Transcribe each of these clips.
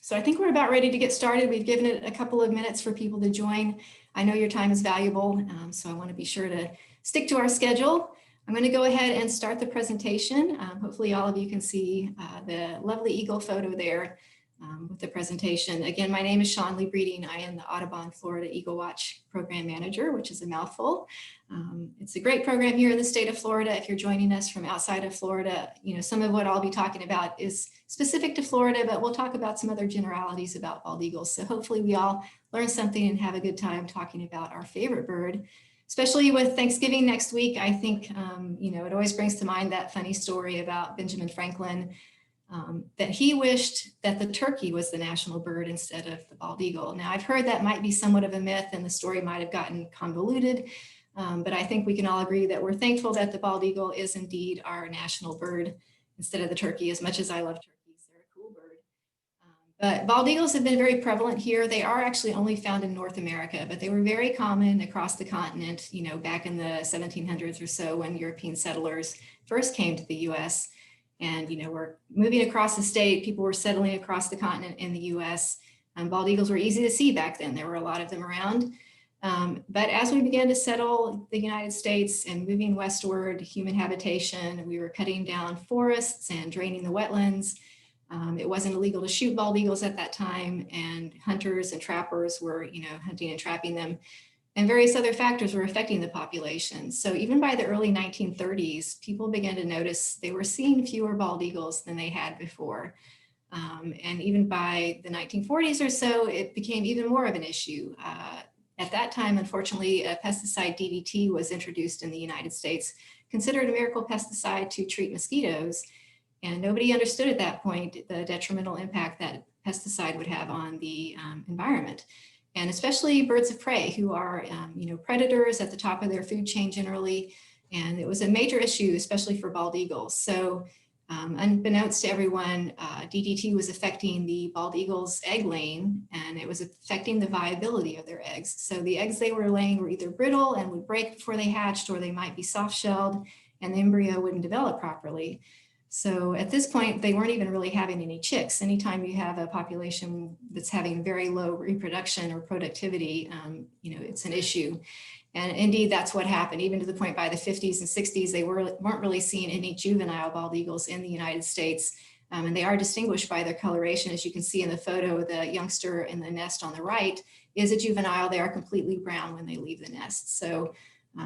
So I think we're about ready to get started. We've given it a couple of minutes for people to join. I know your time is valuable, so I want to be sure to stick to our schedule. I'm going to go ahead and start the presentation. Hopefully all of you can see the lovely eagle photo there with the presentation. Again, my name is Shawn Lee Breeding. I am the Audubon Florida EagleWatch Program Manager, which is a mouthful. It's a great program here in the state of Florida. If you're joining us from outside of Florida, you know, some of what I'll be talking about is specific to Florida, but we'll talk about some other generalities about bald eagles. So hopefully we all learn something and have a good time talking about our favorite bird. Especially with Thanksgiving next week, I think, you know, it always brings to mind that funny story about Benjamin Franklin, that he wished that the turkey was the national bird instead of the bald eagle. Now, I've heard that might be somewhat of a myth and the story might have gotten convoluted, but I think we can all agree that we're thankful that the bald eagle is indeed our national bird instead of the turkey, as much as I love turkeys. They're a cool bird. But bald eagles have been very prevalent here. They are actually only found in North America, but they were very common across the continent, you know, back in the 1700s or so when European settlers first came to the US. And, you know, we're moving across the state, people were settling across the continent in the US. Bald eagles were easy to see back then. There were a lot of them around. But as we began to settle the United States and moving westward, human habitation, we were cutting down forests and draining the wetlands. It wasn't illegal to shoot bald eagles at that time, and hunters and trappers were, you know, hunting and trapping them. And various other factors were affecting the population. So even by the early 1930s, people began to notice they were seeing fewer bald eagles than they had before. And even by the 1940s or so, it became even more of an issue. At that time, unfortunately, a pesticide DDT was introduced in the United States, considered a miracle pesticide to treat mosquitoes. And nobody understood at that point the detrimental impact that pesticide would have on the environment. And especially birds of prey who are, you know, predators at the top of their food chain generally. And it was a major issue, especially for bald eagles. So unbeknownst to everyone, DDT was affecting the bald eagle's egg laying, and it was affecting the viability of their eggs. So the eggs they were laying were either brittle and would break before they hatched, or they might be soft-shelled and the embryo wouldn't develop properly. So at this point, they weren't even really having any chicks. Anytime you have a population that's having very low reproduction or productivity, you know, it's an issue. And indeed, that's what happened. Even to the point by the 50s and 60s, they weren't really seeing any juvenile bald eagles in the United States. And they are distinguished by their coloration. As you can see in the photo, the youngster in the nest on the right is a juvenile. They are completely brown when they leave the nest. So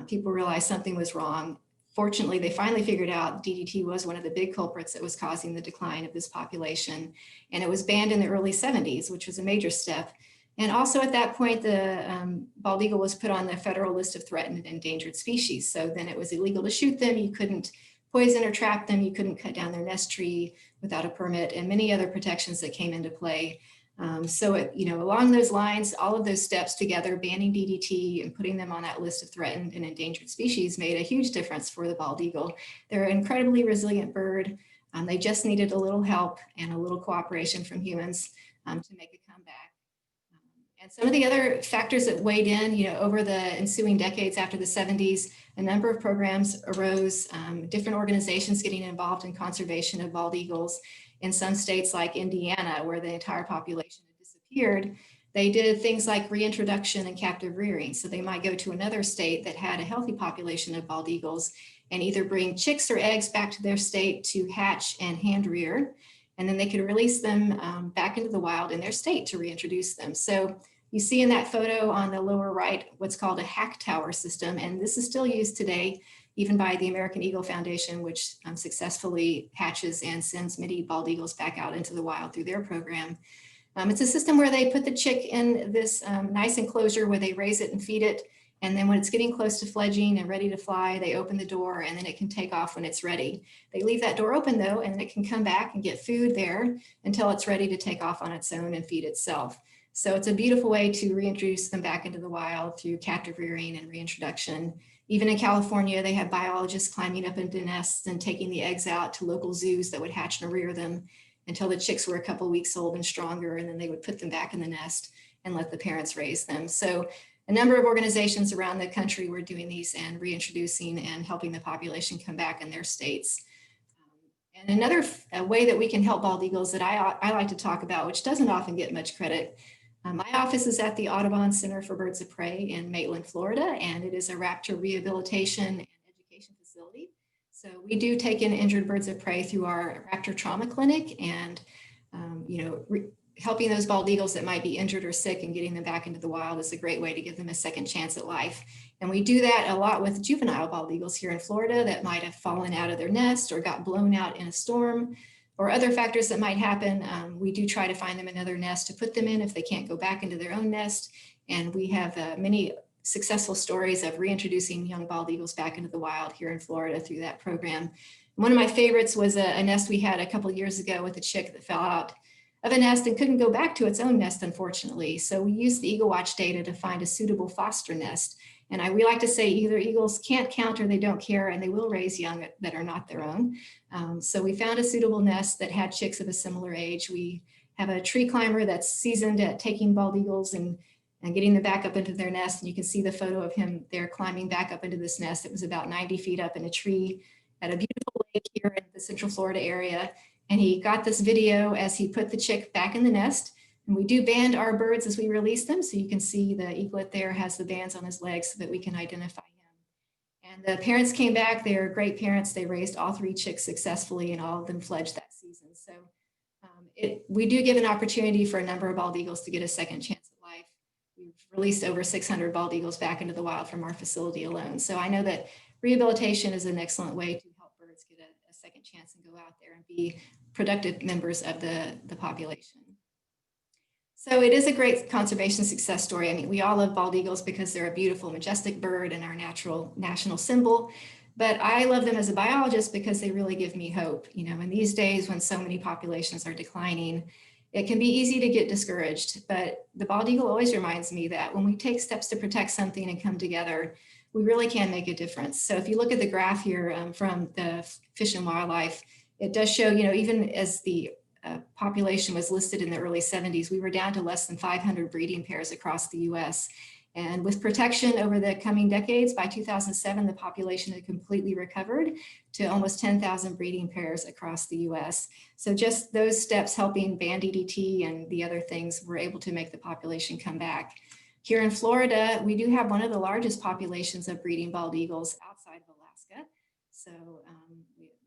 people realized something was wrong. Fortunately, they finally figured out DDT was one of the big culprits that was causing the decline of this population. And it was banned in the early 70s, which was a major step. And also at that point, the bald eagle was put on the federal list of threatened and endangered species. So then it was illegal to shoot them. You couldn't poison or trap them. You couldn't cut down their nest tree without a permit, and many other protections that came into play. You know, along those lines, all of those steps together, banning DDT and putting them on that list of threatened and endangered species, made a huge difference for the bald eagle. They're an incredibly resilient bird. They just needed a little help and a little cooperation from humans to make a comeback. And some of the other factors that weighed in, you know, over the ensuing decades after the 70s, a number of programs arose, different organizations getting involved in conservation of bald eagles. In some states like Indiana, where the entire population had disappeared, they did things like reintroduction and captive rearing. So they might go to another state that had a healthy population of bald eagles and either bring chicks or eggs back to their state to hatch and hand rear, and then they could release them back into the wild in their state to reintroduce them. So you see in that photo on the lower right what's called a hack tower system, and this is still used today, even by the American Eagle Foundation, which successfully hatches and sends many bald eagles back out into the wild through their program. It's a system where they put the chick in this nice enclosure where they raise it and feed it. And then when it's getting close to fledging and ready to fly, they open the door and then it can take off when it's ready. They leave that door open though, and it can come back and get food there until it's ready to take off on its own and feed itself. So it's a beautiful way to reintroduce them back into the wild through captive rearing and reintroduction. Even in California, they had biologists climbing up into nests and taking the eggs out to local zoos that would hatch and rear them until the chicks were a couple weeks old and stronger, and then they would put them back in the nest and let the parents raise them. So a number of organizations around the country were doing these and reintroducing and helping the population come back in their states. And another way that we can help bald eagles that I like to talk about, which doesn't often get much credit. My office is at the Audubon Center for Birds of Prey in Maitland, Florida, and it is a raptor rehabilitation and education facility. So we do take in injured birds of prey through our raptor trauma clinic, and helping those bald eagles that might be injured or sick and getting them back into the wild is a great way to give them a second chance at life. And we do that a lot with juvenile bald eagles here in Florida that might have fallen out of their nest or got blown out in a storm or other factors that might happen. We do try to find them another nest to put them in if they can't go back into their own nest. And we have many successful stories of reintroducing young bald eagles back into the wild here in Florida through that program. One of my favorites was a nest we had a couple of years ago with a chick that fell out of a nest and couldn't go back to its own nest, unfortunately. So we used the EagleWatch data to find a suitable foster nest. And we like to say either eagles can't count or they don't care, and they will raise young that are not their own. So we found a suitable nest that had chicks of a similar age. We have a tree climber that's seasoned at taking bald eagles and getting them back up into their nest. And you can see the photo of him there climbing back up into this nest. It was about 90 feet up in a tree at a beautiful lake here in the Central Florida area. And he got this video as he put the chick back in the nest. And we do band our birds as we release them. So you can see the eaglet there has the bands on his legs so that we can identify him. And the parents came back. They are great parents. They raised all 3 chicks successfully, and all of them fledged that season. So we do give an opportunity for a number of bald eagles to get a second chance at life. We've released over 600 bald eagles back into the wild from our facility alone. So I know that rehabilitation is an excellent way to help birds get a second chance and go out there and be productive members of the population. So it is a great conservation success story. I mean, we all love bald eagles because they're a beautiful, majestic bird and our natural national symbol. But I love them as a biologist because they really give me hope. You know, in these days when so many populations are declining, it can be easy to get discouraged. But the bald eagle always reminds me that when we take steps to protect something and come together, we really can make a difference. So if you look at the graph here from the Fish and Wildlife, it does show, you know, even as the population was listed in the early 70s, we were down to less than 500 breeding pairs across the US. And with protection over the coming decades, by 2007, the population had completely recovered to almost 10,000 breeding pairs across the US. So just those steps helping ban DDT and the other things were able to make the population come back. Here in Florida, we do have one of the largest populations of breeding bald eagles outside of Alaska. So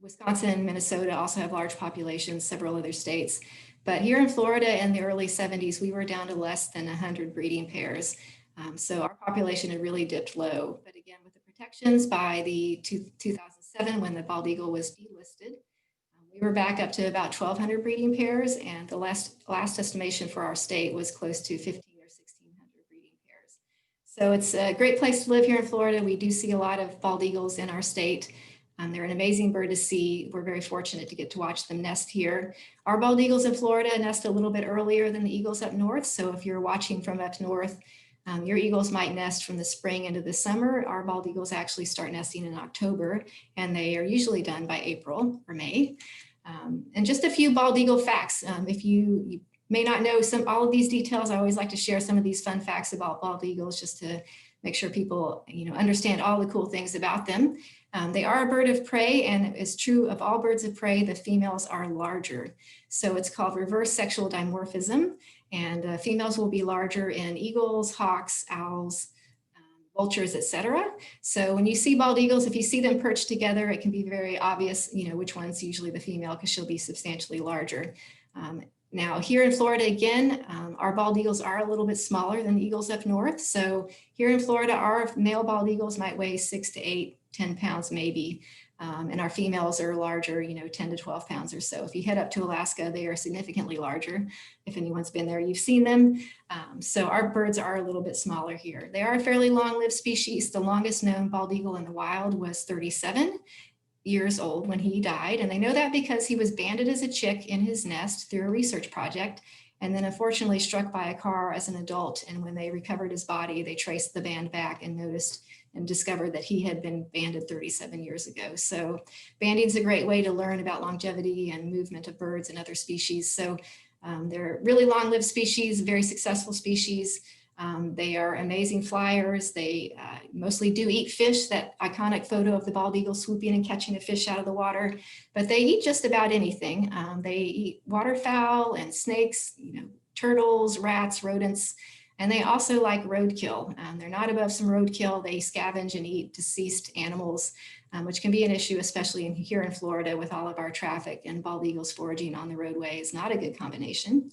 Wisconsin and Minnesota also have large populations, several other states. But here in Florida in the early 70s, we were down to less than 100 breeding pairs. So our population had really dipped low. But again, with the protections by the 2007, when the bald eagle was delisted, we were back up to about 1,200 breeding pairs. And the last estimation for our state was close to 1,500 or 1,600 breeding pairs. So it's a great place to live here in Florida. We do see a lot of bald eagles in our state. They're an amazing bird to see. We're very fortunate to get to watch them nest here. Our bald eagles in Florida nest a little bit earlier than the eagles up north. So if you're watching from up north, your eagles might nest from the spring into the summer. Our bald eagles actually start nesting in October, and they are usually done by April or May. And just a few bald eagle facts. If you may not know all of these details, I always like to share some of these fun facts about bald eagles just to make sure people understand all the cool things about them. They are a bird of prey, and it's true of all birds of prey, the females are larger. So it's called reverse sexual dimorphism, and females will be larger in eagles, hawks, owls, vultures, etc. So when you see bald eagles, if you see them perched together, it can be very obvious, which one's usually the female because she'll be substantially larger. Now here in Florida, again, our bald eagles are a little bit smaller than the eagles up north. So here in Florida, our male bald eagles might weigh 6 to 8, 10 pounds maybe. And our females are larger, 10 to 12 pounds or so. If you head up to Alaska, they are significantly larger. If anyone's been there, you've seen them. So our birds are a little bit smaller here. They are a fairly long-lived species. The longest known bald eagle in the wild was 37 years old when he died. And they know that because he was banded as a chick in his nest through a research project, and then unfortunately struck by a car as an adult. And when they recovered his body, they traced the band back and noticed and discovered that he had been banded 37 years ago. So banding is a great way to learn about longevity and movement of birds and other species. So they're really long-lived species, very successful species. They are amazing flyers. They mostly do eat fish, that iconic photo of the bald eagle swooping and catching a fish out of the water, but they eat just about anything. They eat waterfowl and snakes, turtles, rats, rodents, and they also like roadkill. They're not above some roadkill. They scavenge and eat deceased animals, which can be an issue, especially here in Florida with all of our traffic, and bald eagles foraging on the roadway is not a good combination.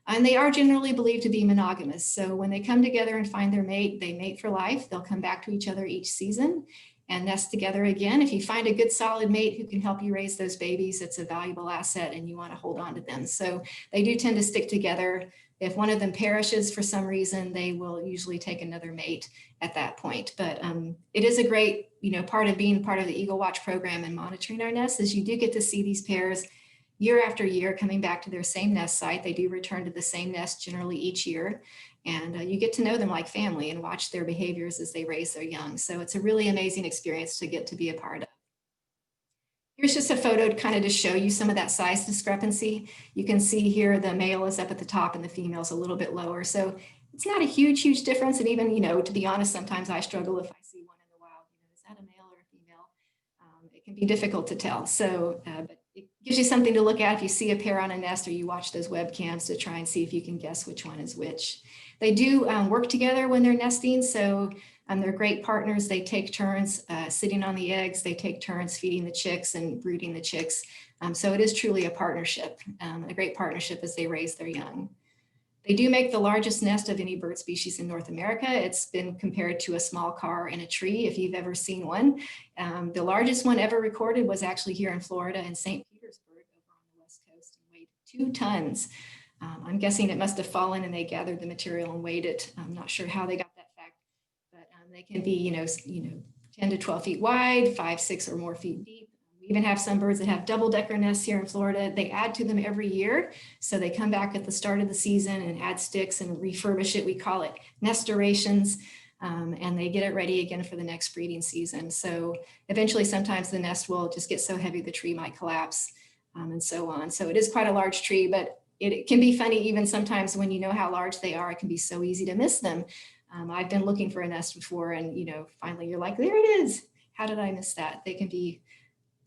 And they are generally believed to be monogamous. So when they come together and find their mate, they mate for life. They'll come back to each other each season and nest together again. If you find a good solid mate who can help you raise those babies, it's a valuable asset and you want to hold on to them. So they do tend to stick together. If one of them perishes for some reason, they will usually take another mate at that point. But it is a great, part of being part of the EagleWatch program and monitoring our nests is you do get to see these pairs year after year coming back to their same nest site. They do return to the same nest generally each year. And you get to know them like family and watch their behaviors as they raise their young. So it's a really amazing experience to get to be a part of. Here's just a photo to kind of just show you some of that size discrepancy. You can see here the male is up at the top and the female is a little bit lower. So it's not a huge difference. And even, to be honest, sometimes I struggle if I see one in the wild, is that a male or a female? It can be difficult to tell. So, but it gives you something to look at if you see a pair on a nest or you watch those webcams to try and see if you can guess which one is which. They do work together when they're nesting. So they're great partners. They take turns sitting on the eggs. They take turns feeding the chicks and brooding the chicks. So it is truly a partnership, a great partnership as they raise their young. They do make the largest nest of any bird species in North America. It's been compared to a small car in a tree, if you've ever seen one. The largest one ever recorded was actually here in Florida in St. Petersburg over on the West Coast and weighed 2 tons. I'm guessing it must have fallen and they gathered the material and weighed it. I'm not sure how they got that fact, but they can be, 10 to 12 feet wide, 5, 6 or more feet deep. We even have some birds that have double-decker nests here in Florida. They add to them every year. So they come back at the start of the season and add sticks and refurbish it. We call it nestorations. And they get it ready again for the next breeding season. So eventually, sometimes the nest will just get so heavy the tree might collapse and so on. So it is quite a large tree, but it can be funny even sometimes when you know how large they are, it can be so easy to miss them. I've been looking for a nest before and, finally you're like, there it is. How did I miss that? They can be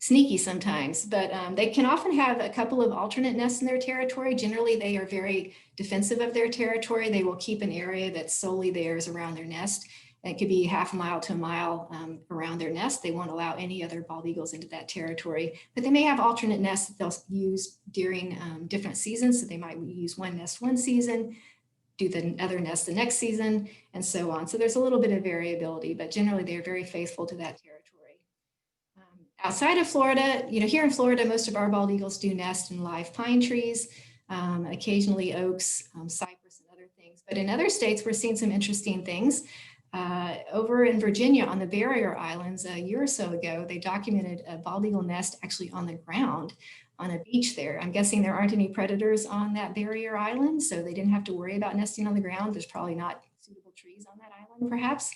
sneaky sometimes, but they can often have a couple of alternate nests in their territory. Generally, they are very defensive of their territory. They will keep an area that's solely theirs around their nest. And it could be half a mile to a mile around their nest. They won't allow any other bald eagles into that territory, but they may have alternate nests that they'll use during different seasons. So they might use one nest one season, do the other nest the next season, and so on. So there's a little bit of variability, but generally they're very faithful to that territory. Outside of Florida, here in Florida, most of our bald eagles do nest in live pine trees, occasionally oaks, cypress, and other things. But in other states, we're seeing some interesting things. Over in Virginia on the Barrier Islands a year or so ago, they documented a bald eagle nest actually on the ground on a beach there. I'm guessing there aren't any predators on that Barrier Island, so they didn't have to worry about nesting on the ground. There's probably not suitable trees on that island, perhaps.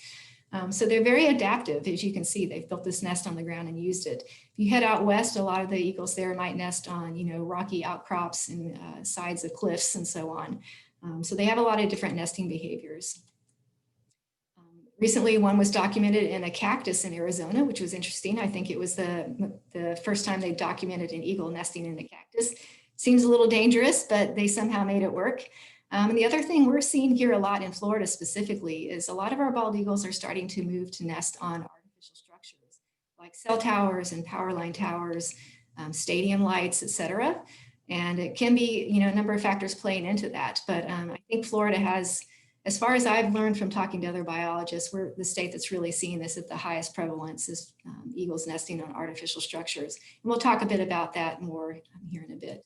So they're very adaptive. As you can see, they've built this nest on the ground and used it. If you head out west, a lot of the eagles there might nest on, rocky outcrops and sides of cliffs and so on. So they have a lot of different nesting behaviors. Recently, one was documented in a cactus in Arizona, which was interesting. I think it was the first time they documented an eagle nesting in a cactus. Seems a little dangerous, but they somehow made it work. And the other thing we're seeing here a lot in Florida specifically is a lot of our bald eagles are starting to move to nest on artificial structures like cell towers and power line towers, stadium lights, etc. And it can be, a number of factors playing into that. But I think Florida has, as far as I've learned from talking to other biologists, we're the state that's really seeing this at the highest prevalence is eagles nesting on artificial structures. And we'll talk a bit about that more here in a bit.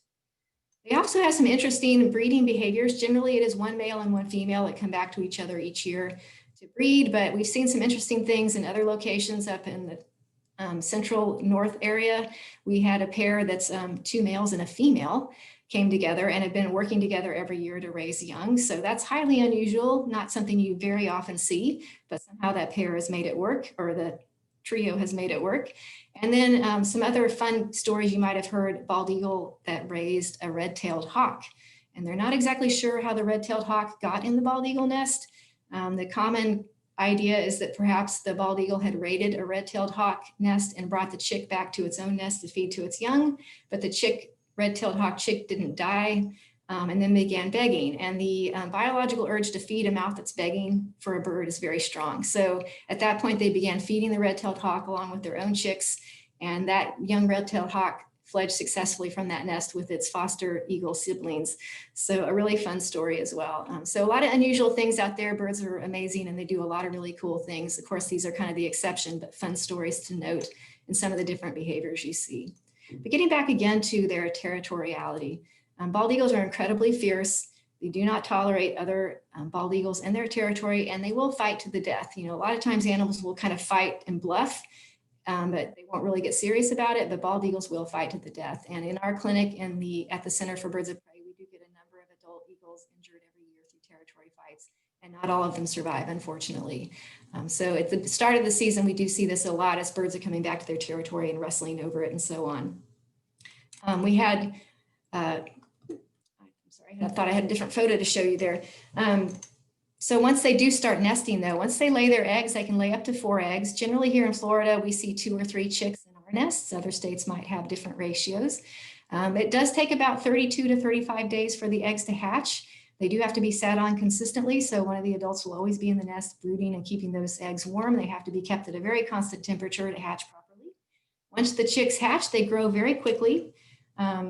They also have some interesting breeding behaviors. Generally, it is one male and one female that come back to each other each year to breed, but we've seen some interesting things in other locations up in the central north area. We had a pair that's 2 males and a female came together and have been working together every year to raise young. So that's highly unusual, not something you very often see, but somehow that pair has made it work, or the trio has made it work. And then some other fun stories you might have heard, bald eagle that raised a red-tailed hawk. And they're not exactly sure how the red-tailed hawk got in the bald eagle nest, The common idea is that perhaps the bald eagle had raided a red-tailed hawk nest and brought the chick back to its own nest to feed to its young, but the red-tailed hawk chick didn't die. And then began begging. And the biological urge to feed a mouth that's begging for a bird is very strong. So at that point, they began feeding the red-tailed hawk along with their own chicks. And that young red-tailed hawk fledged successfully from that nest with its foster eagle siblings. So a really fun story as well. So a lot of unusual things out there. Birds are amazing and they do a lot of really cool things. Of course, these are kind of the exception, but fun stories to note in some of the different behaviors you see. But getting back again to their territoriality. Bald eagles are incredibly fierce. They do not tolerate other bald eagles in their territory, and they will fight to the death. You know, a lot of times animals will kind of fight and bluff, but they won't really get serious about it, but bald eagles will fight to the death. And in our clinic at the Center for Birds of Prey, we do get a number of adult eagles injured every year through territory fights, and not all of them survive, unfortunately. So at the start of the season, we do see this a lot as birds are coming back to their territory and wrestling over it and so on. We had I thought I had a different photo to show you there. So once they do start nesting though, once they lay their eggs, they can lay up to 4 eggs. Generally here in Florida, we see 2 or 3 chicks in our nests. Other states might have different ratios. It does take about 32 to 35 days for the eggs to hatch. They do have to be sat on consistently. So one of the adults will always be in the nest brooding and keeping those eggs warm. They have to be kept at a very constant temperature to hatch properly. Once the chicks hatch, they grow very quickly.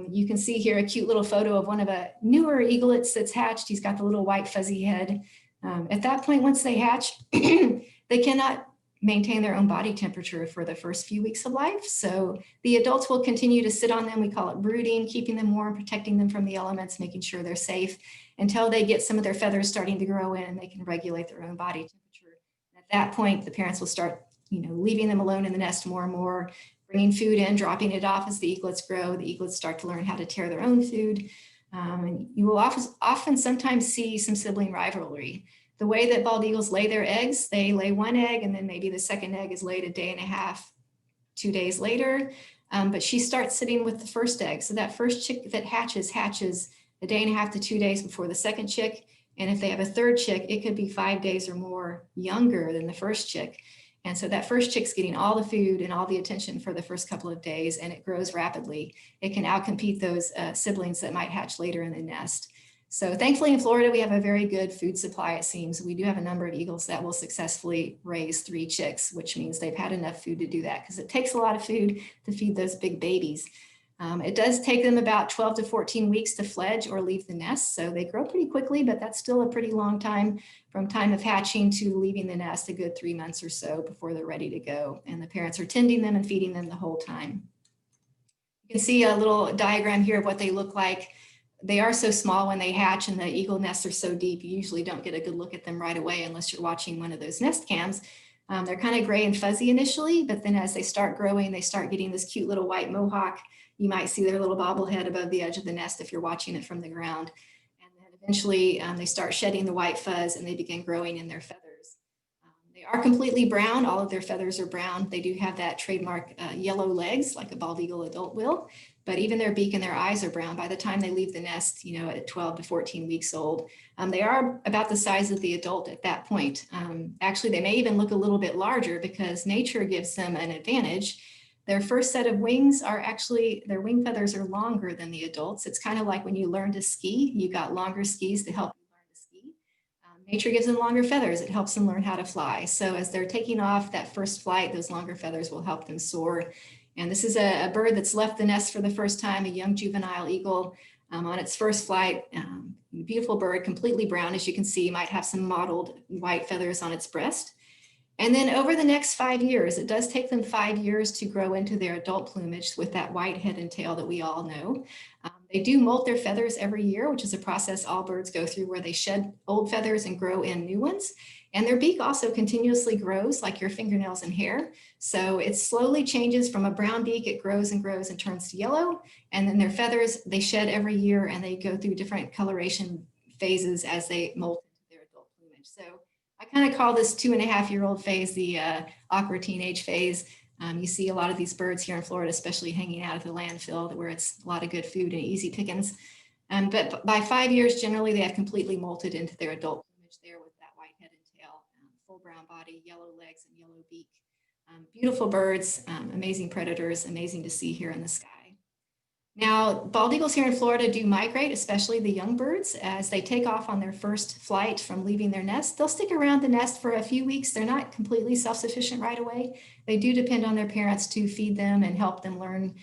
You can see here a cute little photo of one of a newer eaglets that's hatched. He's got the little white fuzzy head. At that point, once they hatch, they cannot maintain their own body temperature for the first few weeks of life. So the adults will continue to sit on them. We call it brooding, keeping them warm, protecting them from the elements, making sure they're safe until they get some of their feathers starting to grow in and they can regulate their own body temperature. At that point, the parents will start, leaving them alone in the nest more and more, bringing food in, dropping it off as the eaglets grow. The eaglets start to learn how to tear their own food. And you will often sometimes see some sibling rivalry. The way that bald eagles lay their eggs, they lay 1 egg and then maybe the second egg is laid a day and a half, 2 days later. But she starts sitting with the first egg. So that first chick that hatches a day and a half to 2 days before the second chick. And if they have a third chick, it could be 5 days or more younger than the first chick. And so that first chick's getting all the food and all the attention for the first couple of days, and it grows rapidly. It can outcompete those siblings that might hatch later in the nest. So thankfully in Florida, we have a very good food supply, it seems. We do have a number of eagles that will successfully raise 3 chicks, which means they've had enough food to do that because it takes a lot of food to feed those big babies. It does take them about 12 to 14 weeks to fledge or leave the nest. So they grow pretty quickly, but that's still a pretty long time from time of hatching to leaving the nest, a good 3 months or so before they're ready to go. And the parents are tending them and feeding them the whole time. You can see a little diagram here of what they look like. They are so small when they hatch and the eagle nests are so deep, you usually don't get a good look at them right away unless you're watching one of those nest cams. They're kind of gray and fuzzy initially, but then as they start growing, they start getting this cute little white mohawk. You might see their little bobblehead above the edge of the nest if you're watching it from the ground. And then eventually they start shedding the white fuzz and they begin growing in their feathers. They are completely brown. All of their feathers are brown. They do have that trademark yellow legs like a bald eagle adult will, but even their beak and their eyes are brown by the time they leave the nest, at 12 to 14 weeks old. They are about the size of the adult at that point. Actually, they may even look a little bit larger because nature gives them an advantage. Their first set of wings are actually, their wing feathers are longer than the adults. It's kind of like when you learn to ski, you got longer skis to help you learn to ski. Nature gives them longer feathers. It helps them learn how to fly. So as they're taking off that first flight, those longer feathers will help them soar. And this is a bird that's left the nest for the first time, a young juvenile eagle on its first flight. Beautiful bird, completely brown, as you can see, might have some mottled white feathers on its breast. And then over the next 5 years, it does take them 5 years to grow into their adult plumage with that white head and tail that we all know. They do molt their feathers every year, which is a process all birds go through where they shed old feathers and grow in new ones. And their beak also continuously grows like your fingernails and hair. So it slowly changes from a brown beak, it grows and grows and turns to yellow. And then their feathers, they shed every year and they go through different coloration phases as they molt into their adult plumage. So I kind of call this 2.5-year-old phase the awkward teenage phase. You see a lot of these birds here in Florida, especially hanging out at the landfill where it's a lot of good food and easy pickings. But by 5 years, generally, they have completely molted into their adult plumage there with that white head and brown body, yellow legs, and yellow beak. Beautiful birds, amazing predators, amazing to see here in the sky. Now, bald eagles here in Florida do migrate, especially the young birds, as they take off on their first flight from leaving their nest. They'll stick around the nest for a few weeks. They're not completely self-sufficient right away. They do depend on their parents to feed them and help them learn,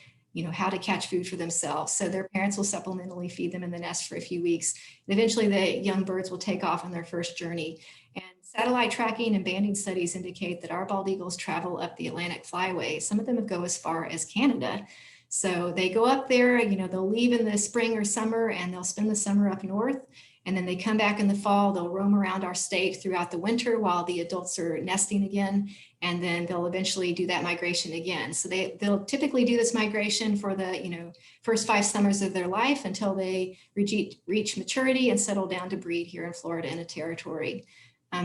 how to catch food for themselves. So their parents will supplementally feed them in the nest for a few weeks. And eventually the young birds will take off on their first journey. And satellite tracking and banding studies indicate that our bald eagles travel up the Atlantic flyway. Some of them go as far as Canada. So they go up there, they'll leave in the spring or summer and they'll spend the summer up north. And then they come back in the fall, they'll roam around our state throughout the winter while the adults are nesting again. And then they'll eventually do that migration again. So they'll typically do this migration for the, first 5 summers of their life until they reach maturity and settle down to breed here in Florida in a territory.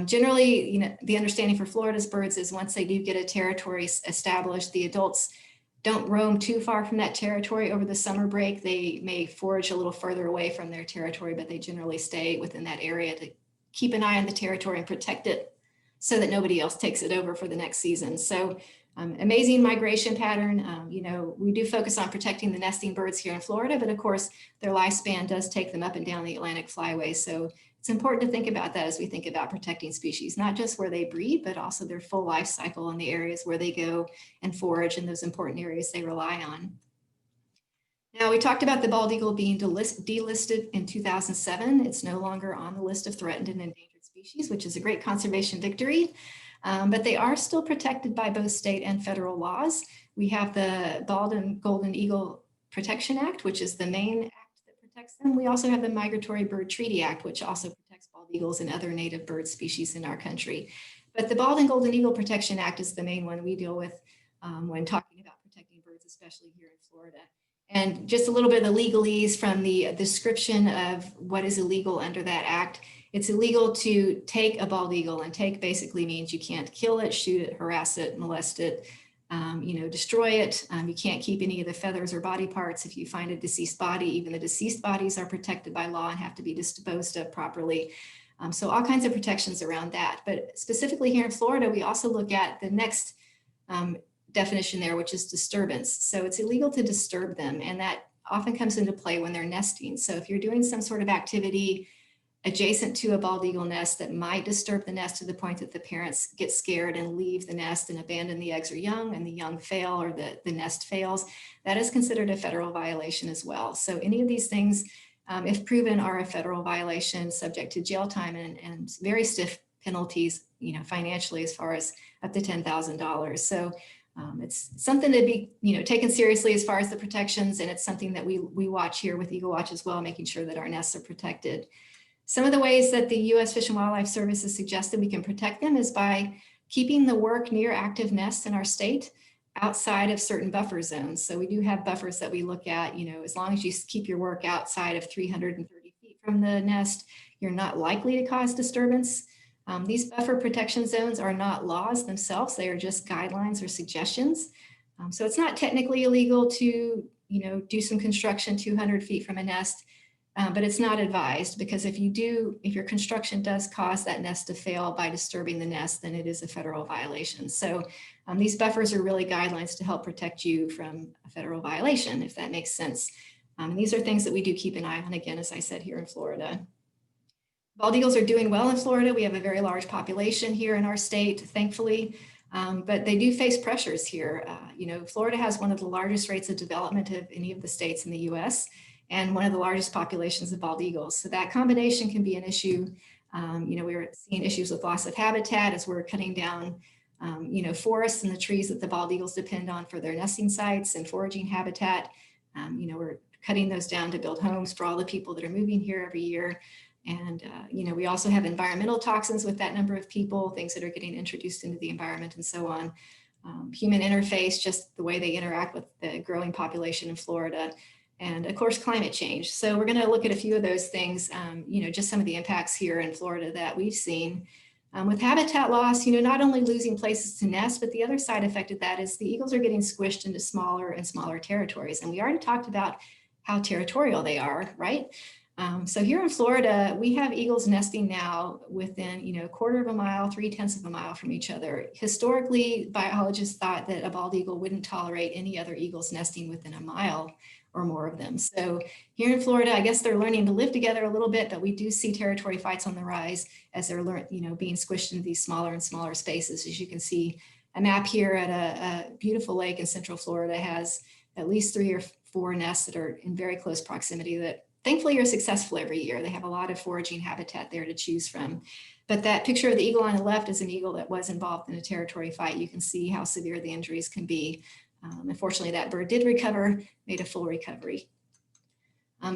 Generally, the understanding for Florida's birds is once they do get a territory established, the adults don't roam too far from that territory over the summer break. They may forage a little further away from their territory, but they generally stay within that area to keep an eye on the territory and protect it so that nobody else takes it over for the next season. So amazing migration pattern. We do focus on protecting the nesting birds here in Florida, but of course their lifespan does take them up and down the Atlantic flyway. So it's important to think about that as we think about protecting species, not just where they breed, but also their full life cycle and the areas where they go and forage in those important areas they rely on. Now, we talked about the bald eagle being delisted in 2007. It's no longer on the list of threatened and endangered species, which is a great conservation victory. But they are still protected by both state and federal laws. We have the Bald and Golden Eagle Protection Act, which is the main act that protects them. We also have the Migratory Bird Treaty Act, which also protects bald eagles and other native bird species in our country. But the Bald and Golden Eagle Protection Act is the main one we deal with when talking about protecting birds, especially here in Florida. And just a little bit of the legalese from the description of what is illegal under that act. It's illegal to take a bald eagle, and take basically means you can't kill it, shoot it, harass it, molest it, destroy it. You can't keep any of the feathers or body parts. If you find a deceased body, even the deceased bodies are protected by law and have to be disposed of properly. So all kinds of protections around that. But specifically here in Florida, we also look at the next definition there, which is disturbance. So it's illegal to disturb them, and that often comes into play when they're nesting. So if you're doing some sort of activity adjacent to a bald eagle nest that might disturb the nest to the point that the parents get scared and leave the nest and abandon the eggs or young, and the young fail or the nest fails, that is considered a federal violation as well. So any of these things, if proven, are a federal violation, subject to jail time and very stiff penalties, financially, as far as up to $10,000. So it's something to be, taken seriously as far as the protections, and it's something that we watch here with EagleWatch as well, making sure that our nests are protected. Some of the ways that the U.S. Fish and Wildlife Service has suggested we can protect them is by keeping the work near active nests in our state outside of certain buffer zones. So we do have buffers that we look at, as long as you keep your work outside of 330 feet from the nest, you're not likely to cause disturbance. These buffer protection zones are not laws themselves. They are just guidelines or suggestions. So it's not technically illegal to, do some construction 200 feet from a nest, but it's not advised, because if your construction does cause that nest to fail by disturbing the nest, then it is a federal violation. So these buffers are really guidelines to help protect you from a federal violation, if that makes sense. And these are things that we do keep an eye on, again, as I said, here in Florida. Bald eagles are doing well in Florida. We have a very large population here in our state, thankfully, but they do face pressures here. Florida has one of the largest rates of development of any of the states in the U.S. and one of the largest populations of bald eagles. So that combination can be an issue. We're seeing issues with loss of habitat as we're cutting down, forests and the trees that the bald eagles depend on for their nesting sites and foraging habitat. We're cutting those down to build homes for all the people that are moving here every year. And, we also have environmental toxins with that number of people, things that are getting introduced into the environment and so on. Human interface, just the way they interact with the growing population in Florida. And of course, climate change. So we're going to look at a few of those things, just some of the impacts here in Florida that we've seen. With habitat loss, not only losing places to nest, but the other side effect of that is the eagles are getting squished into smaller and smaller territories. And we already talked about how territorial they are, right? So here in Florida, we have eagles nesting now within, a quarter of a mile, 3/10 of a mile from each other. Historically, biologists thought that a bald eagle wouldn't tolerate any other eagles nesting within a mile or more of them. So here in Florida, I guess they're learning to live together a little bit, but we do see territory fights on the rise as they're being squished into these smaller and smaller spaces. As you can see, a map here at a beautiful lake in Central Florida has at least 3 or 4 nests that are in very close proximity that thankfully are successful every year. They have a lot of foraging habitat there to choose from. But that picture of the eagle on the left is an eagle that was involved in a territory fight. You can see how severe the injuries can be. Unfortunately, that bird did recover, made a full recovery.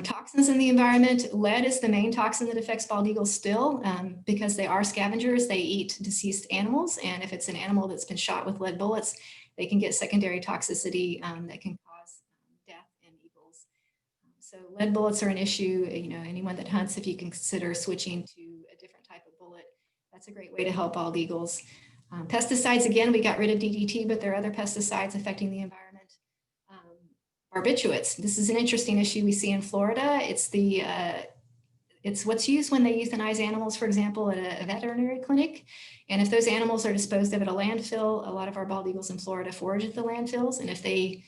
Toxins in the environment, lead is the main toxin that affects bald eagles still because they are scavengers. They eat deceased animals. And if it's an animal that's been shot with lead bullets, they can get secondary toxicity that can cause death in eagles. So lead bullets are an issue. Anyone that hunts, if you can consider switching to a different type of bullet, that's a great way to help bald eagles. Pesticides, again, we got rid of DDT, but there are other pesticides affecting the environment. Barbiturates. This is an interesting issue we see in Florida. It's what's used when they euthanize animals, for example, at a veterinary clinic. And if those animals are disposed of at a landfill, a lot of our bald eagles in Florida forage at the landfills. And if they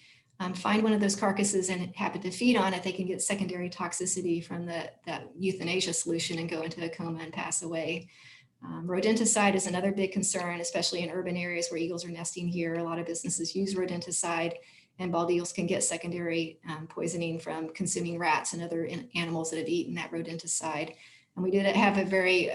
find one of those carcasses and happen to feed on it, they can get secondary toxicity from that euthanasia solution and go into a coma and pass away. Rodenticide is another big concern, especially in urban areas where eagles are nesting here. A lot of businesses use rodenticide, and bald eagles can get secondary poisoning from consuming rats and other animals that have eaten that rodenticide. And we did have a very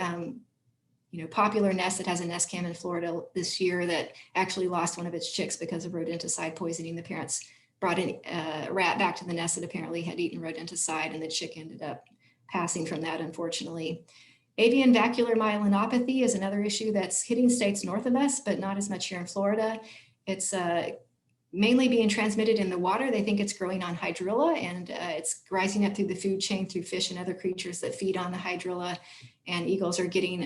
popular nest that has a nest cam in Florida this year that actually lost one of its chicks because of rodenticide poisoning. The parents brought a rat back to the nest that apparently had eaten rodenticide, and the chick ended up passing from that, unfortunately. Avian vacuolar myelinopathy is another issue that's hitting states north of us, but not as much here in Florida. It's mainly being transmitted in the water. They think it's growing on hydrilla, and it's rising up through the food chain through fish and other creatures that feed on the hydrilla. And eagles are getting,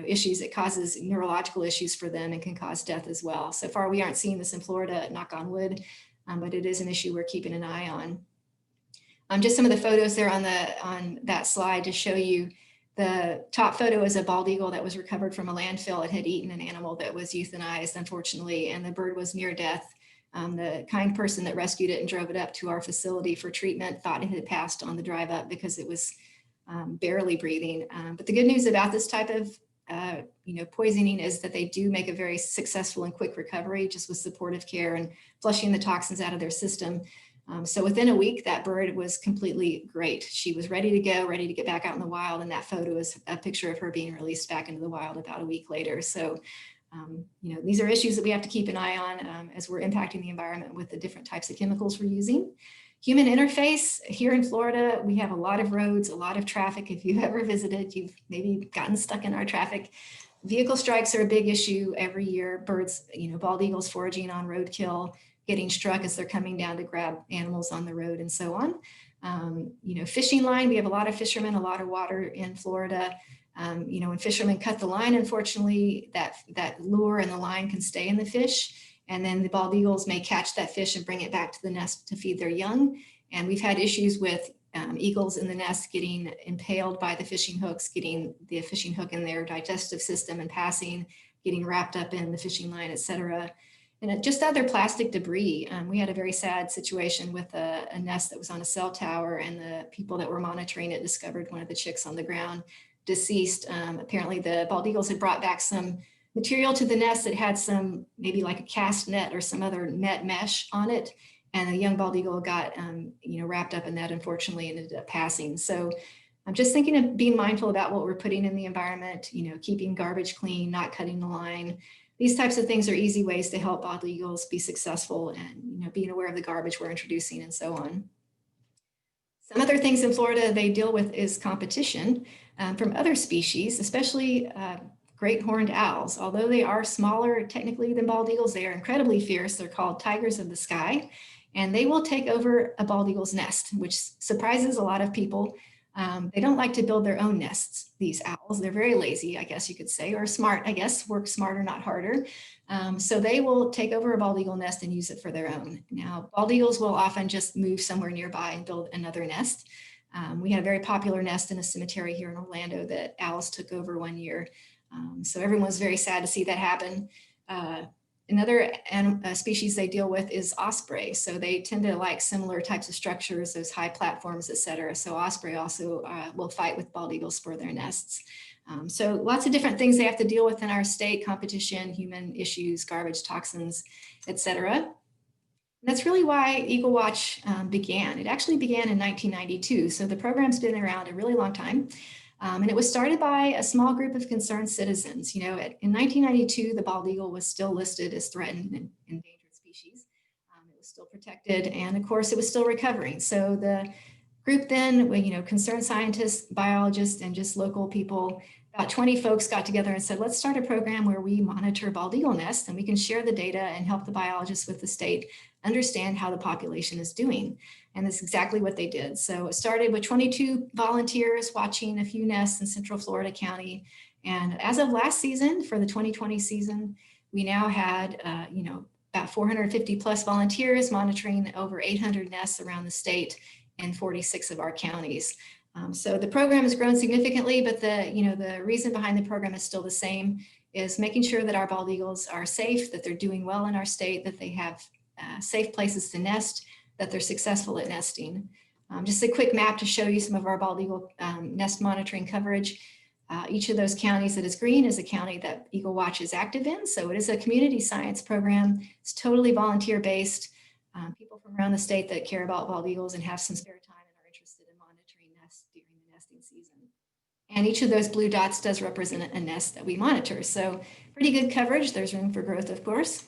issues that causes neurological issues for them and can cause death as well. So far, we aren't seeing this in Florida, knock on wood, but it is an issue we're keeping an eye on. Just some of the photos there on that slide to show you. The top photo is a bald eagle that was recovered from a landfill. It had eaten an animal that was euthanized, unfortunately, and the bird was near death. The kind person that rescued it and drove it up to our facility for treatment thought it had passed on the drive up because it was barely breathing. But the good news about this type of poisoning is that they do make a very successful and quick recovery just with supportive care and flushing the toxins out of their system. So within a week, that bird was completely great. She was ready to go, ready to get back out in the wild. And that photo is a picture of her being released back into the wild about a week later. So, these are issues that we have to keep an eye on as we're impacting the environment with the different types of chemicals we're using. Human interface here in Florida, we have a lot of roads, a lot of traffic. If you've ever visited, you've maybe gotten stuck in our traffic. Vehicle strikes are a big issue every year. Birds, bald eagles foraging on roadkill, getting struck as they're coming down to grab animals on the road and so on. Fishing line, we have a lot of fishermen, a lot of water in Florida. When fishermen cut the line, unfortunately, that lure and the line can stay in the fish. And then the bald eagles may catch that fish and bring it back to the nest to feed their young. And we've had issues with eagles in the nest getting impaled by the fishing hooks, getting the fishing hook in their digestive system and passing, getting wrapped up in the fishing line, et cetera. And just other plastic debris. We had a very sad situation with a nest that was on a cell tower, and the people that were monitoring it discovered one of the chicks on the ground deceased. Apparently the bald eagles had brought back some material to the nest that had some, maybe like a cast net or some other net mesh on it. And the young bald eagle got, wrapped up in that, unfortunately, and ended up passing. So I'm just thinking of being mindful about what we're putting in the environment, keeping garbage clean, not cutting the line. These types of things are easy ways to help bald eagles be successful and, being aware of the garbage we're introducing and so on. Some other things in Florida they deal with is competition from other species, especially great horned owls. Although they are smaller technically than bald eagles, they are incredibly fierce. They're called tigers of the sky, and they will take over a bald eagle's nest, which surprises a lot of people. They don't like to build their own nests, these owls. They're very lazy, I guess you could say, or smart, I guess, work smarter, not harder. So they will take over a bald eagle nest and use it for their own. Now, bald eagles will often just move somewhere nearby and build another nest. We had a very popular nest in a cemetery here in Orlando that owls took over one year. So everyone was very sad to see that happen. Another species they deal with is osprey. So they tend to like similar types of structures, those high platforms, et cetera. So osprey also will fight with bald eagles for their nests. So lots of different things they have to deal with in our state: competition, human issues, garbage, toxins, et cetera. That's really why EagleWatch began. It actually began in 1992. So the program's been around a really long time. And it was started by a small group of concerned citizens. You know, in 1992, the bald eagle was still listed as threatened and endangered species. It was still protected, and of course, it was still recovering. So the group then, you know, concerned scientists, biologists, and just local people, about 20 folks got together and said, let's start a program where we monitor bald eagle nests, and we can share the data and help the biologists with the state understand how the population is doing. And that's exactly what they did. So it started with 22 volunteers watching a few nests in Central Florida County. And as of last season, for the 2020 season, we now had, you know, about 450 plus volunteers monitoring over 800 nests around the state in 46 of our counties. So the program has grown significantly, but the reason behind the program is still the same: is making sure that our bald eagles are safe, that they're doing well in our state, that they have safe places to nest, that they're successful at nesting. Just a quick map to show you some of our bald eagle nest monitoring coverage. Each of those counties that is green is a county that EagleWatch is active in. So it is a community science program. It's totally volunteer based. People from around the state that care about bald eagles and have some spare time and are interested in monitoring nests during the nesting season. And each of those blue dots does represent a nest that we monitor. So pretty good coverage. There's room for growth, of course.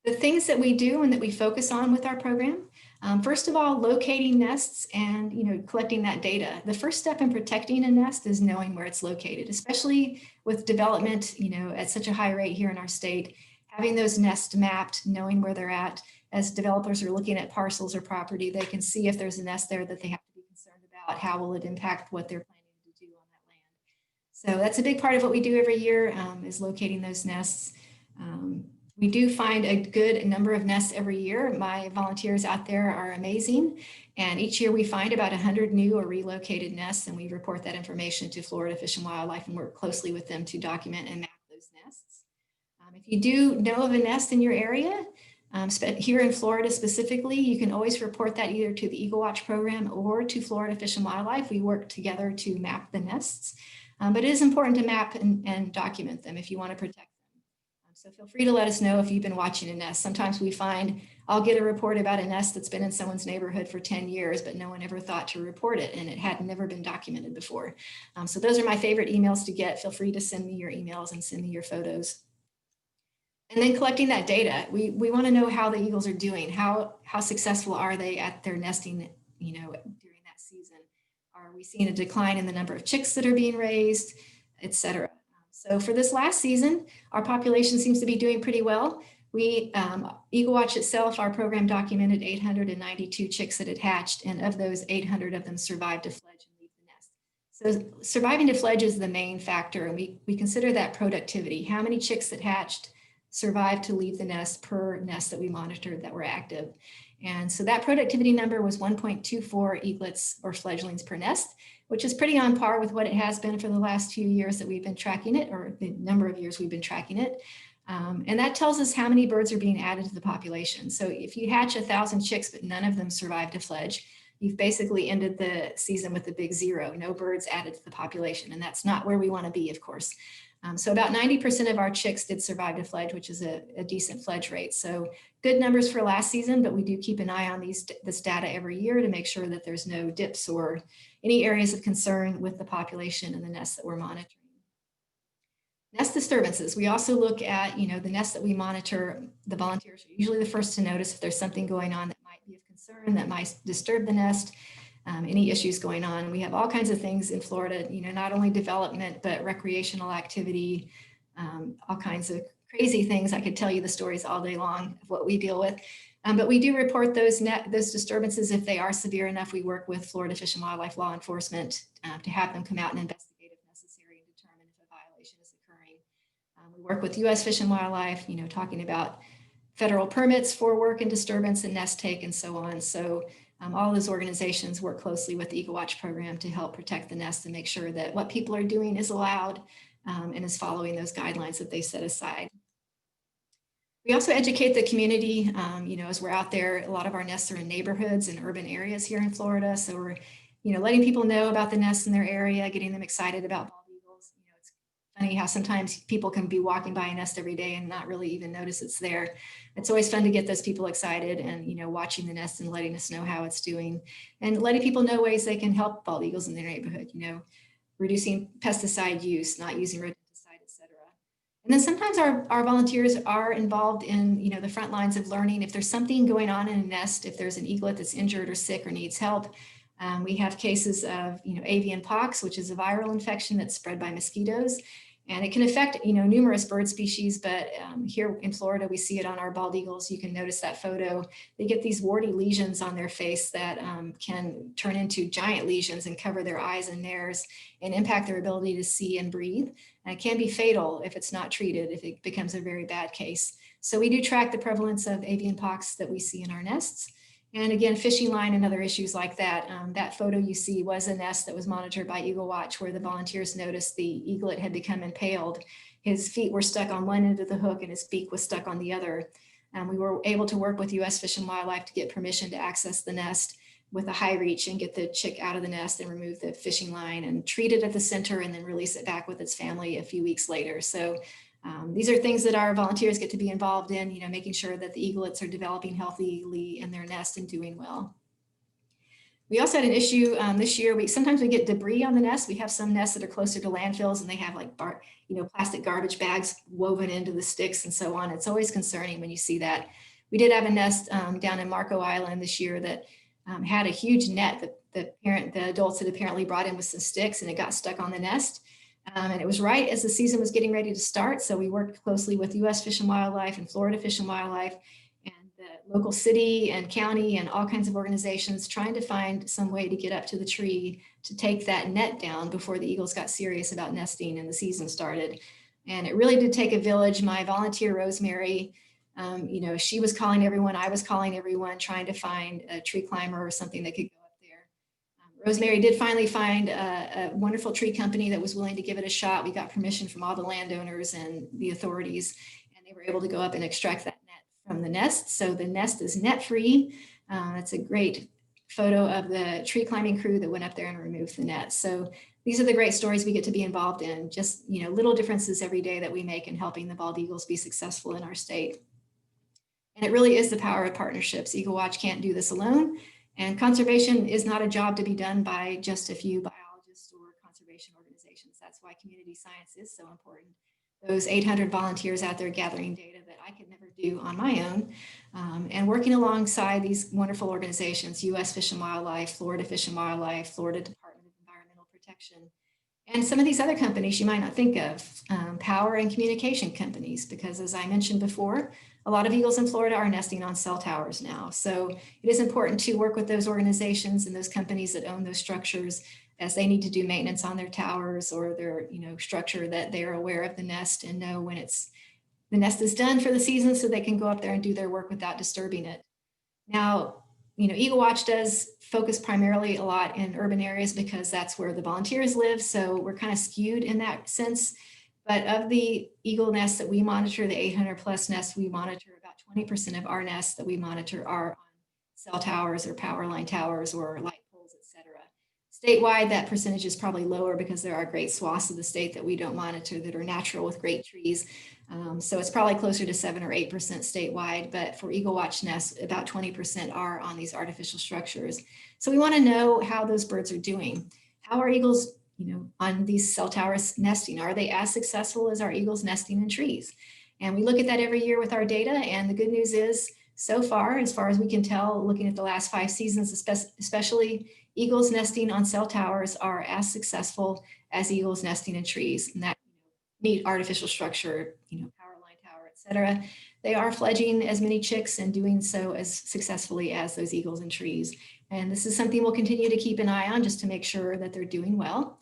The things that we do and that we focus on with our program, first of all, locating nests and, you know, collecting that data. The first step in protecting a nest is knowing where it's located, especially with development, you know, at such a high rate here in our state. Having those nests mapped, knowing where they're at, as developers are looking at parcels or property, they can see if there's a nest there that they have to be concerned about. How will it impact what they're planning to do on that land? So that's a big part of what we do every year, is locating those nests. We do find a good number of nests every year. My volunteers out there are amazing. And each year we find about 100 new or relocated nests, and we report that information to Florida Fish and Wildlife and work closely with them to document and map those nests. If you do know of a nest in your area, here in Florida specifically, you can always report that either to the EagleWatch program or to Florida Fish and Wildlife. We work together to map the nests, but it is important to map and document them if you want to protect them. So feel free to let us know if you've been watching a nest. Sometimes we find I'll get a report about a nest that's been in someone's neighborhood for 10 years, but no one ever thought to report it, and it had never been documented before. So those are my favorite emails to get. Feel free to send me your emails and send me your photos. And then collecting that data. We want to know how the eagles are doing. How successful are they at their nesting, you know, during that season? Are we seeing a decline in the number of chicks that are being raised, et cetera? So for this last season, our population seems to be doing pretty well. We, EagleWatch itself, our program documented 892 chicks that had hatched, and of those, 800 of them survived to fledge and leave the nest. So surviving to fledge is the main factor, and we consider that productivity. How many chicks that hatched survived to leave the nest per nest that we monitored that were active. And so that productivity number was 1.24 eaglets or fledglings per nest, which is pretty on par with what it has been for the last few years that we've been tracking it, or the number of years we've been tracking it. And that tells us how many birds are being added to the population. So if you hatch 1,000 chicks, but none of them survive to fledge, you've basically ended the season with a big zero, no birds added to the population. And that's not where we want to be, of course. So about 90% of our chicks did survive to fledge, which is a decent fledge rate. So good numbers for last season, but we do keep an eye on this data every year to make sure that there's no dips or any areas of concern with the population and the nests that we're monitoring. Nest disturbances. We also look at, you know, the nests that we monitor. The volunteers are usually the first to notice if there's something going on that might be of concern, that might disturb the nest. Any issues going on. We have all kinds of things in Florida, you know, not only development, but recreational activity, all kinds of crazy things. I could tell you the stories all day long of what we deal with. But we do report those disturbances if they are severe enough. We work with Florida Fish and Wildlife law enforcement to have them come out and investigate if necessary and determine if a violation is occurring. We work with U.S. Fish and Wildlife, you know, talking about federal permits for work and disturbance and nest take and so on. So All those organizations work closely with the EagleWatch program to help protect the nest and make sure that what people are doing is allowed and is following those guidelines that they set aside. We also educate the community, as we're out there. A lot of our nests are in neighborhoods and urban areas here in Florida. So we're, letting people know about the nests in their area, getting them excited about bald eagles. It's funny how sometimes people can be walking by a nest every day and not really even notice it's there. It's always fun to get those people excited and, watching the nest and letting us know how it's doing and letting people know ways they can help bald eagles in their neighborhood, reducing pesticide use, not using rodenticide, etc. And then sometimes our volunteers are involved in, the front lines of learning. If there's something going on in a nest, if there's an eaglet that's injured or sick or needs help, we have cases of, avian pox, which is a viral infection that's spread by mosquitoes. And it can affect, numerous bird species, but here in Florida, we see it on our bald eagles. You can notice that photo. They get these warty lesions on their face that can turn into giant lesions and cover their eyes and nares and impact their ability to see and breathe. And it can be fatal if it's not treated, if it becomes a very bad case. So we do track the prevalence of avian pox that we see in our nests. And again, fishing line and other issues like that. That photo you see was a nest that was monitored by EagleWatch, where the volunteers noticed the eaglet had become impaled. His feet were stuck on one end of the hook and his beak was stuck on the other. We were able to work with U.S. Fish and Wildlife to get permission to access the nest with a high reach and get the chick out of the nest and remove the fishing line and treat it at the center and then release it back with its family a few weeks later. So these are things that our volunteers get to be involved in, making sure that the eaglets are developing healthily in their nest and doing well. We also had an issue this year. Sometimes we get debris on the nest. We have some nests that are closer to landfills and they have like plastic garbage bags woven into the sticks and so on. It's always concerning when you see that. We did have a nest down in Marco Island this year that had a huge net that the adults had apparently brought in with some sticks and it got stuck on the nest. And it was right as the season was getting ready to start. So we worked closely with U.S. Fish and Wildlife and Florida Fish and Wildlife and the local city and county and all kinds of organizations trying to find some way to get up to the tree to take that net down before the eagles got serious about nesting and the season started. And it really did take a village. My volunteer, Rosemary, she was calling everyone, I was calling everyone, trying to find a tree climber or something that could go up there. Rosemary did finally find a wonderful tree company that was willing to give it a shot. We got permission from all the landowners and the authorities, and they were able to go up and extract that net from the nest. So the nest is net free. That's a great photo of the tree climbing crew that went up there and removed the net. So these are the great stories we get to be involved in, just little differences every day that we make in helping the bald eagles be successful in our state. And it really is the power of partnerships. EagleWatch can't do this alone. And conservation is not a job to be done by just a few biologists or conservation organizations. That's why community science is so important. Those 800 volunteers out there gathering data that I could never do on my own, and working alongside these wonderful organizations, U.S. Fish and Wildlife, Florida Fish and Wildlife, Florida Department of Environmental Protection, and some of these other companies you might not think of, power and communication companies, because as I mentioned before, a lot of eagles in Florida are nesting on cell towers now. So it is important to work with those organizations and those companies that own those structures as they need to do maintenance on their towers or their structure, that they're aware of the nest and know when the nest is done for the season so they can go up there and do their work without disturbing it. Now, EagleWatch does focus primarily a lot in urban areas because that's where the volunteers live. So we're kind of skewed in that sense. But of the eagle nests that we monitor, the 800 plus nests we monitor, about 20% of our nests that we monitor are on cell towers or power line towers or light poles, et cetera. Statewide, that percentage is probably lower because there are great swaths of the state that we don't monitor that are natural with great trees. So it's probably closer to 7 or 8% statewide, but for EagleWatch nests, about 20% are on these artificial structures. So we want to know how those birds are doing. How are eagles on these cell towers nesting? Are they as successful as our eagles nesting in trees? And we look at that every year with our data. And the good news is, so far as we can tell, looking at the last 5 seasons, especially eagles nesting on cell towers are as successful as eagles nesting in trees. And that neat artificial structure, power line tower, et cetera, they are fledging as many chicks and doing so as successfully as those eagles in trees. And this is something we'll continue to keep an eye on just to make sure that they're doing well.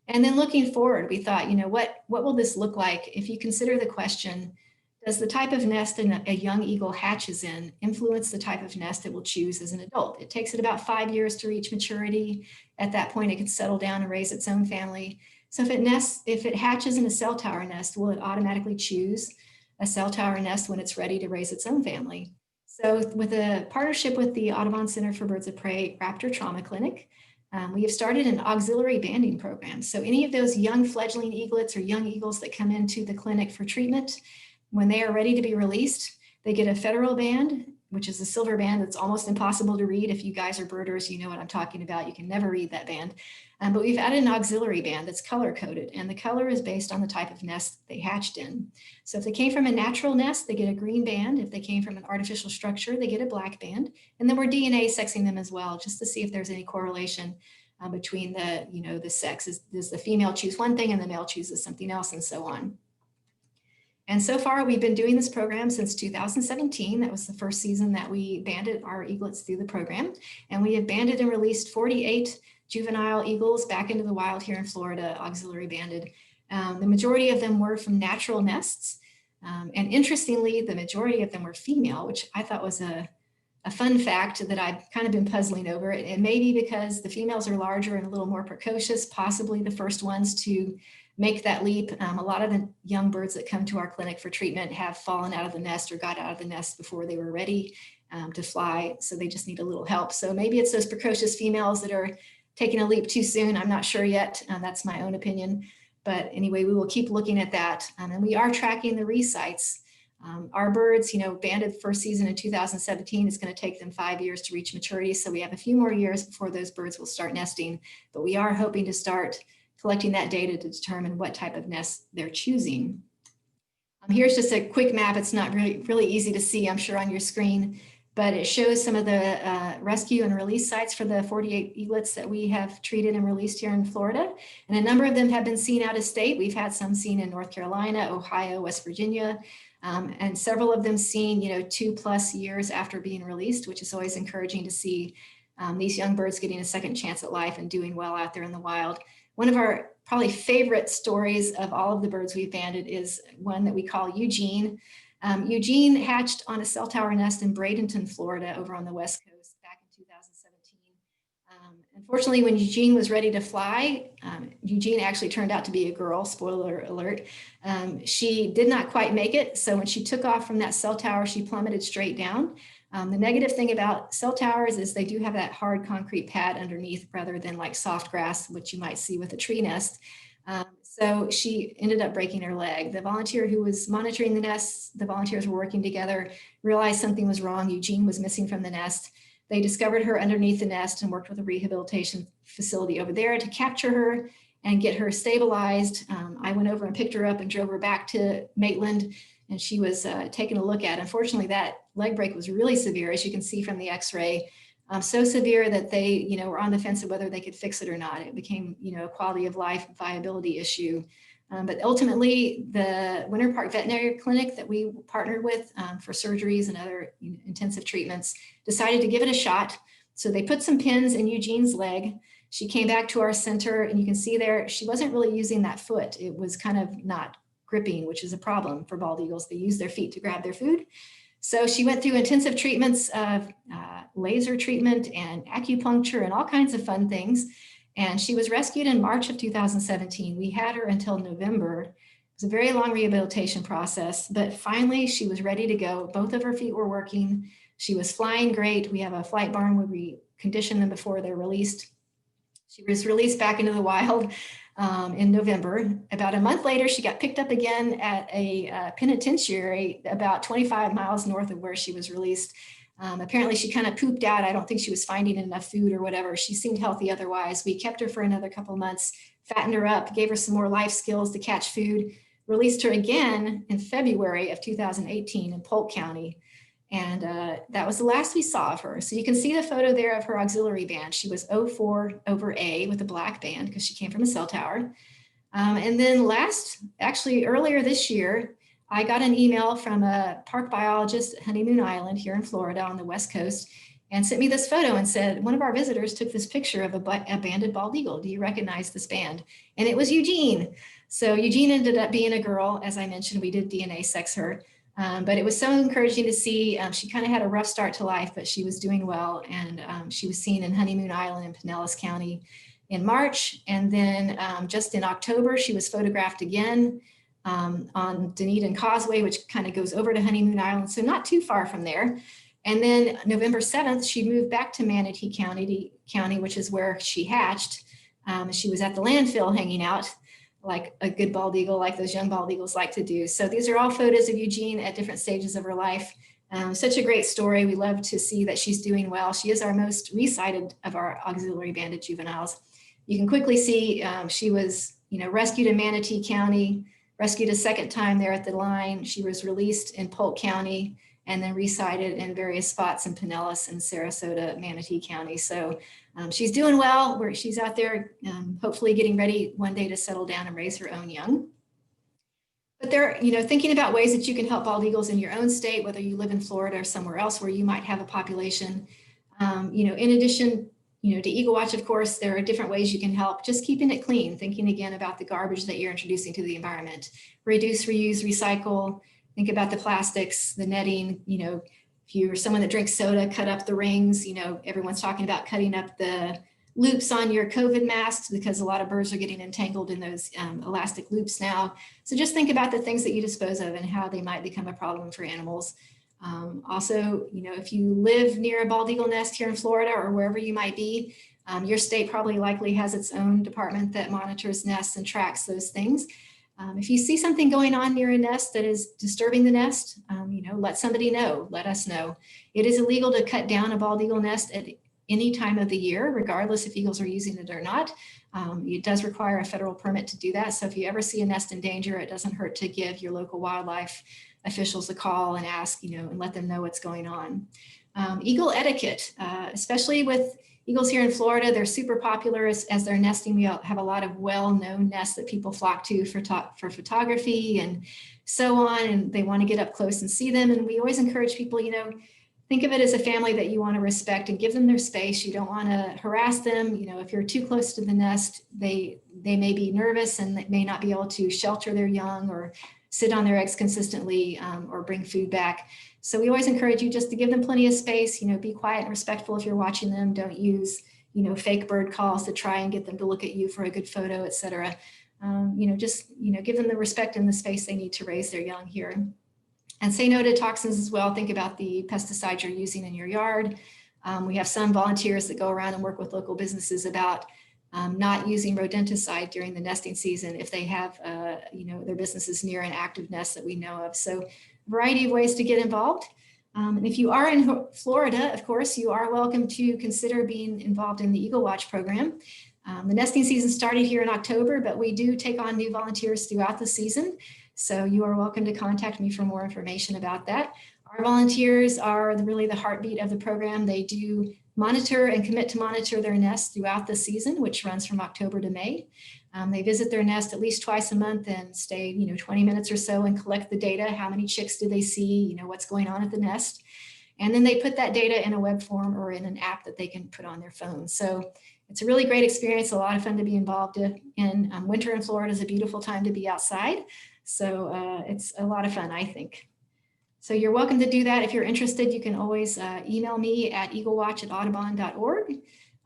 And then looking forward, we thought, what will this look like if you consider the question, Does the type of nest a young eagle hatches in influence the type of nest it will choose as an adult? It takes it about 5 years to reach maturity. At that point, it can settle down and raise its own family. So if it hatches in a cell tower nest, will it automatically choose a cell tower nest when it's ready to raise its own family? So with a partnership with the Audubon Center for Birds of Prey Raptor Trauma Clinic, we have started an auxiliary banding program. So any of those young fledgling eaglets or young eagles that come into the clinic for treatment, when they are ready to be released, they get a federal band, which is a silver band that's almost impossible to read. If you guys are birders, you know what I'm talking about. You can never read that band. But we've added an auxiliary band that's color coded, and the color is based on the type of nest they hatched in. So if they came from a natural nest, they get a green band. If they came from an artificial structure, they get a black band. And then we're DNA sexing them as well, just to see if there's any correlation between the sexes. Does the female choose one thing and the male chooses something else, and so on. And so far, we've been doing this program since 2017. That was the first season that we banded our eaglets through the program. And we have banded and released 48 juvenile eagles back into the wild here in Florida, auxiliary banded. The majority of them were from natural nests. And interestingly, the majority of them were female, which I thought was a fun fact that I've kind of been puzzling over. It may be because the females are larger and a little more precocious, possibly the first ones to make that leap. A lot of the young birds that come to our clinic for treatment have fallen out of the nest or got out of the nest before they were ready to fly. So they just need a little help. So maybe it's those precocious females that are taking a leap too soon. I'm not sure yet. That's my own opinion. But anyway, we will keep looking at that. And we are tracking the resites. Our birds, banded first season in 2017, it's going to take them 5 years to reach maturity. So we have a few more years before those birds will start nesting. But we are hoping to start collecting that data to determine what type of nest they're choosing. Here's just a quick map. It's not really easy to see, I'm sure, on your screen, but it shows some of the rescue and release sites for the 48 eaglets that we have treated and released here in Florida. And a number of them have been seen out of state. We've had some seen in North Carolina, Ohio, West Virginia, and several of them seen, 2+ years after being released, which is always encouraging to see these young birds getting a second chance at life and doing well out there in the wild. One of our probably favorite stories of all of the birds we've banded is one that we call Eugene. Eugene hatched on a cell tower nest in Bradenton, Florida, over on the West Coast back in 2017. Unfortunately, when Eugene was ready to fly, Eugene actually turned out to be a girl, spoiler alert. She did not quite make it. So when she took off from that cell tower, she plummeted straight down. The negative thing about cell towers is they do have that hard concrete pad underneath rather than like soft grass, which you might see with a tree nest. So she ended up breaking her leg. The volunteer who was monitoring the nests, the volunteers were working together, realized something was wrong. Eugene was missing from the nest. They discovered her underneath the nest and worked with a rehabilitation facility over there to capture her and get her stabilized. I went over and picked her up and drove her back to Maitland, and she was taken a look at. Unfortunately, that leg break was really severe, as you can see from the x-ray. So severe that they, were on the fence of whether they could fix it or not. It became, a quality of life viability issue. But ultimately, the Winter Park Veterinary Clinic that we partnered with for surgeries and other intensive treatments decided to give it a shot. So they put some pins in Eugene's leg. She came back to our center, and you can see there, she wasn't really using that foot. It was kind of not gripping, which is a problem for bald eagles. They use their feet to grab their food. So she went through intensive treatments of laser treatment and acupuncture and all kinds of fun things. And she was rescued in March of 2017. We had her until November. It was a very long rehabilitation process, but finally she was ready to go. Both of her feet were working. She was flying great. We have a flight barn where we condition them before they're released. She was released back into the wild in November. About a month later, she got picked up again at a penitentiary about 25 miles north of where she was released. Apparently she kind of pooped out. I don't think she was finding enough food or whatever. She seemed healthy otherwise. We kept her for another couple months, fattened her up, gave her some more life skills to catch food, released her again in February of 2018 in Polk County. And that was the last we saw of her. So you can see the photo there of her auxiliary band. She was 04/A with a black band because she came from a cell tower. And then earlier this year, I got an email from a park biologist at Honeymoon Island here in Florida on the West Coast and sent me this photo and said, one of our visitors took this picture of a banded bald eagle. Do you recognize this band? And it was Eugene. So Eugene ended up being a girl. As I mentioned, we did DNA sex her. But it was so encouraging to see. She kind of had a rough start to life, but she was doing well. And she was seen in Honeymoon Island in Pinellas County in March. And then just in October, she was photographed again on Dunedin Causeway, which kind of goes over to Honeymoon Island, so not too far from there. And then November 7th, she moved back to Manatee County, which is where she hatched. She was at the landfill hanging out like a good bald eagle, like those young bald eagles like to do. So these are all photos of Eugene at different stages of her life. Such a great story. We love to see that she's doing well. She is our most recited of our auxiliary banded juveniles. You can quickly see she was, rescued in Manatee County, rescued a second time there at the line. She was released in Polk County and then recited in various spots in Pinellas and Sarasota, Manatee County. So she's doing well, where she's out there, hopefully getting ready one day to settle down and raise her own young. But they're, thinking about ways that you can help bald eagles in your own state, whether you live in Florida or somewhere else where you might have a population. In addition, to EagleWatch, of course, there are different ways you can help. Just keeping it clean, thinking again about the garbage that you're introducing to the environment. Reduce, reuse, recycle. Think about the plastics, the netting. If you're someone that drinks soda, cut up the rings. Everyone's talking about cutting up the loops on your COVID masks because a lot of birds are getting entangled in those elastic loops now. So just think about the things that you dispose of and how they might become a problem for animals. Also, if you live near a bald eagle nest here in Florida or wherever you might be, your state probably likely has its own department that monitors nests and tracks those things. If you see something going on near a nest that is disturbing the nest, let somebody know, let us know. It is illegal to cut down a bald eagle nest at any time of the year, regardless if eagles are using it or not. It does require a federal permit to do that. So if you ever see a nest in danger, it doesn't hurt to give your local wildlife officials a call and ask, and let them know what's going on. Eagle etiquette, especially with eagles here in Florida, they're super popular as they're nesting. We have a lot of well-known nests that people flock to for photography and so on, and they want to get up close and see them. And we always encourage people, think of it as a family that you want to respect and give them their space. You don't want to harass them. If you're too close to the nest, they may be nervous and they may not be able to shelter their young or sit on their eggs consistently or bring food back. So we always encourage you just to give them plenty of space, be quiet and respectful if you're watching them. Don't use, fake bird calls to try and get them to look at you for a good photo, et cetera. Just give them the respect and the space they need to raise their young here. And say no to toxins as well. Think about the pesticides you're using in your yard. We have some volunteers that go around and work with local businesses about not using rodenticide during the nesting season if they have, their businesses near an active nest that we know of. So a variety of ways to get involved. And if you are in Florida, of course, you are welcome to consider being involved in the EagleWatch program. The nesting season started here in October, but we do take on new volunteers throughout the season. So you are welcome to contact me for more information about that. Our volunteers are really the heartbeat of the program. They do monitor and commit to monitor their nests throughout the season, which runs from October to May. They visit their nest at least twice a month and stay 20 minutes or so and collect the data. How many chicks do they see? What's going on at the nest? And then they put that data in a web form or in an app that they can put on their phone. So it's a really great experience, a lot of fun to be involved in. Winter in Florida is a beautiful time to be outside. So it's a lot of fun, I think. So you're welcome to do that. If you're interested, you can always email me at eaglewatch@audubon.org.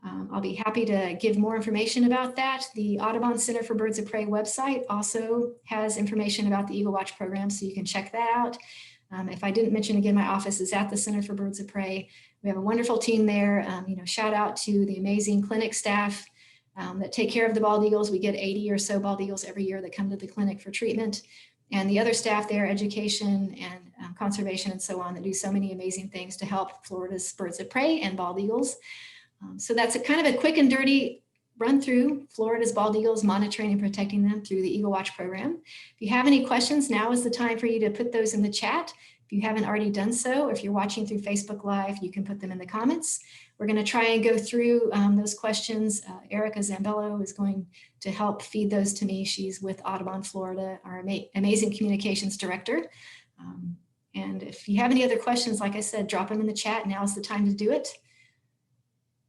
I'll be happy to give more information about that. The Audubon Center for Birds of Prey website also has information about the EagleWatch program, so you can check that out. If I didn't mention again, my office is at the Center for Birds of Prey. We have a wonderful team there. Shout out to the amazing clinic staff that take care of the bald eagles. We get 80 or so bald eagles every year that come to the clinic for treatment. And the other staff there, education and conservation and so on, that do so many amazing things to help Florida's birds of prey and bald eagles. So that's a kind of a quick and dirty run through Florida's bald eagles, monitoring and protecting them through the EagleWatch program. If you have any questions, now is the time for you to put those in the chat. If you haven't already done so, if you're watching through Facebook Live, you can put them in the comments. We're going to try and go through those questions. Erica Zambello is going to help feed those to me. She's with Audubon Florida, our amazing communications director. And if you have any other questions, like I said, drop them in the chat. Now is the time to do it.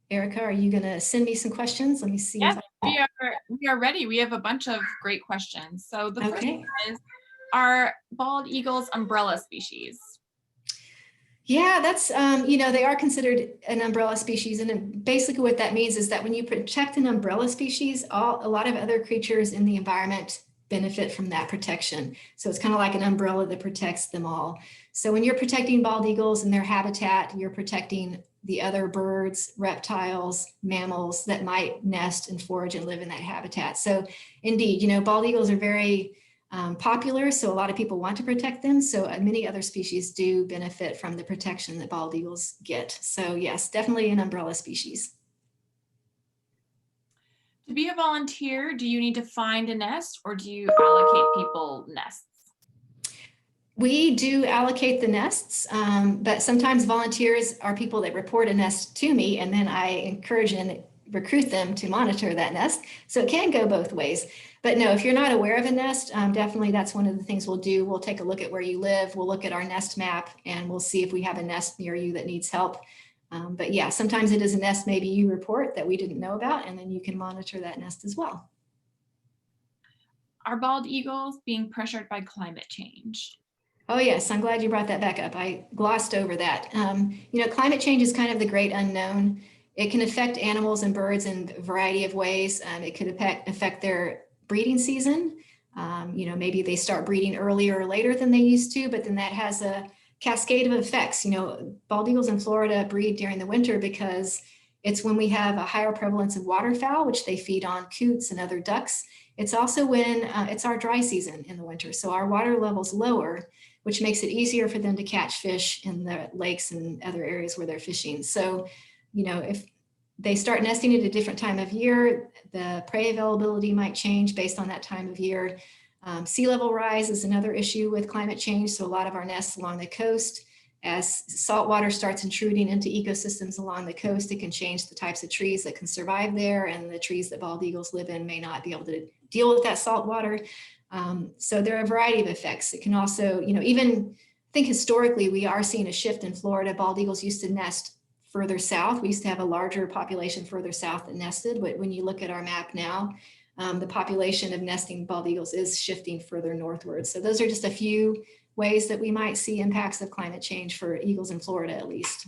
Erica, are you going to send me some questions? Let me see. Yes, we are ready. We have a bunch of great questions. So the first one is, Are bald eagles umbrella species? Yeah, that's, they are considered an umbrella species. And basically what that means is that when you protect an umbrella species, a lot of other creatures in the environment benefit from that protection. So it's kind of like an umbrella that protects them all. So when you're protecting bald eagles and their habitat, you're protecting the other birds, reptiles, mammals that might nest and forage and live in that habitat. So indeed, bald eagles are very popular, so a lot of people want to protect them. So many other species do benefit from the protection that bald eagles get. So yes, definitely an umbrella species. To be a volunteer, do you need to find a nest or do you allocate people nests? We do allocate the nests, but sometimes volunteers are people that report a nest to me, and then I encourage and recruit them to monitor that nest. So it can go both ways. But no, if you're not aware of a nest, definitely that's one of the things we'll do. We'll take a look at where you live. We'll look at our nest map and we'll see if we have a nest near you that needs help. But yeah, sometimes it is a nest maybe you report that we didn't know about, and then you can monitor that nest as well. Are bald eagles being pressured by climate change? Oh yes, I'm glad you brought that back up. I glossed over that. Climate change is kind of the great unknown. It can affect animals and birds in a variety of ways. It could affect their breeding season. Maybe they start breeding earlier or later than they used to, but then that has a cascade of effects. Bald eagles in Florida breed during the winter because it's when we have a higher prevalence of waterfowl, which they feed on coots and other ducks. It's also when it's our dry season in the winter. So our water level's lower, which makes it easier for them to catch fish in the lakes and other areas where they're fishing. So, if they start nesting at a different time of year, the prey availability might change based on that time of year. Sea level rise is another issue with climate change. So a lot of our nests along the coast, as salt water starts intruding into ecosystems along the coast, it can change the types of trees that can survive there, and the trees that bald eagles live in may not be able to deal with that salt water. So there are a variety of effects. It can also, even think historically, we are seeing a shift in Florida. Bald eagles used to nest further south. We used to have a larger population further south that nested, but when you look at our map now, the population of nesting bald eagles is shifting further northward. So those are just a few ways that we might see impacts of climate change for eagles in Florida, at least.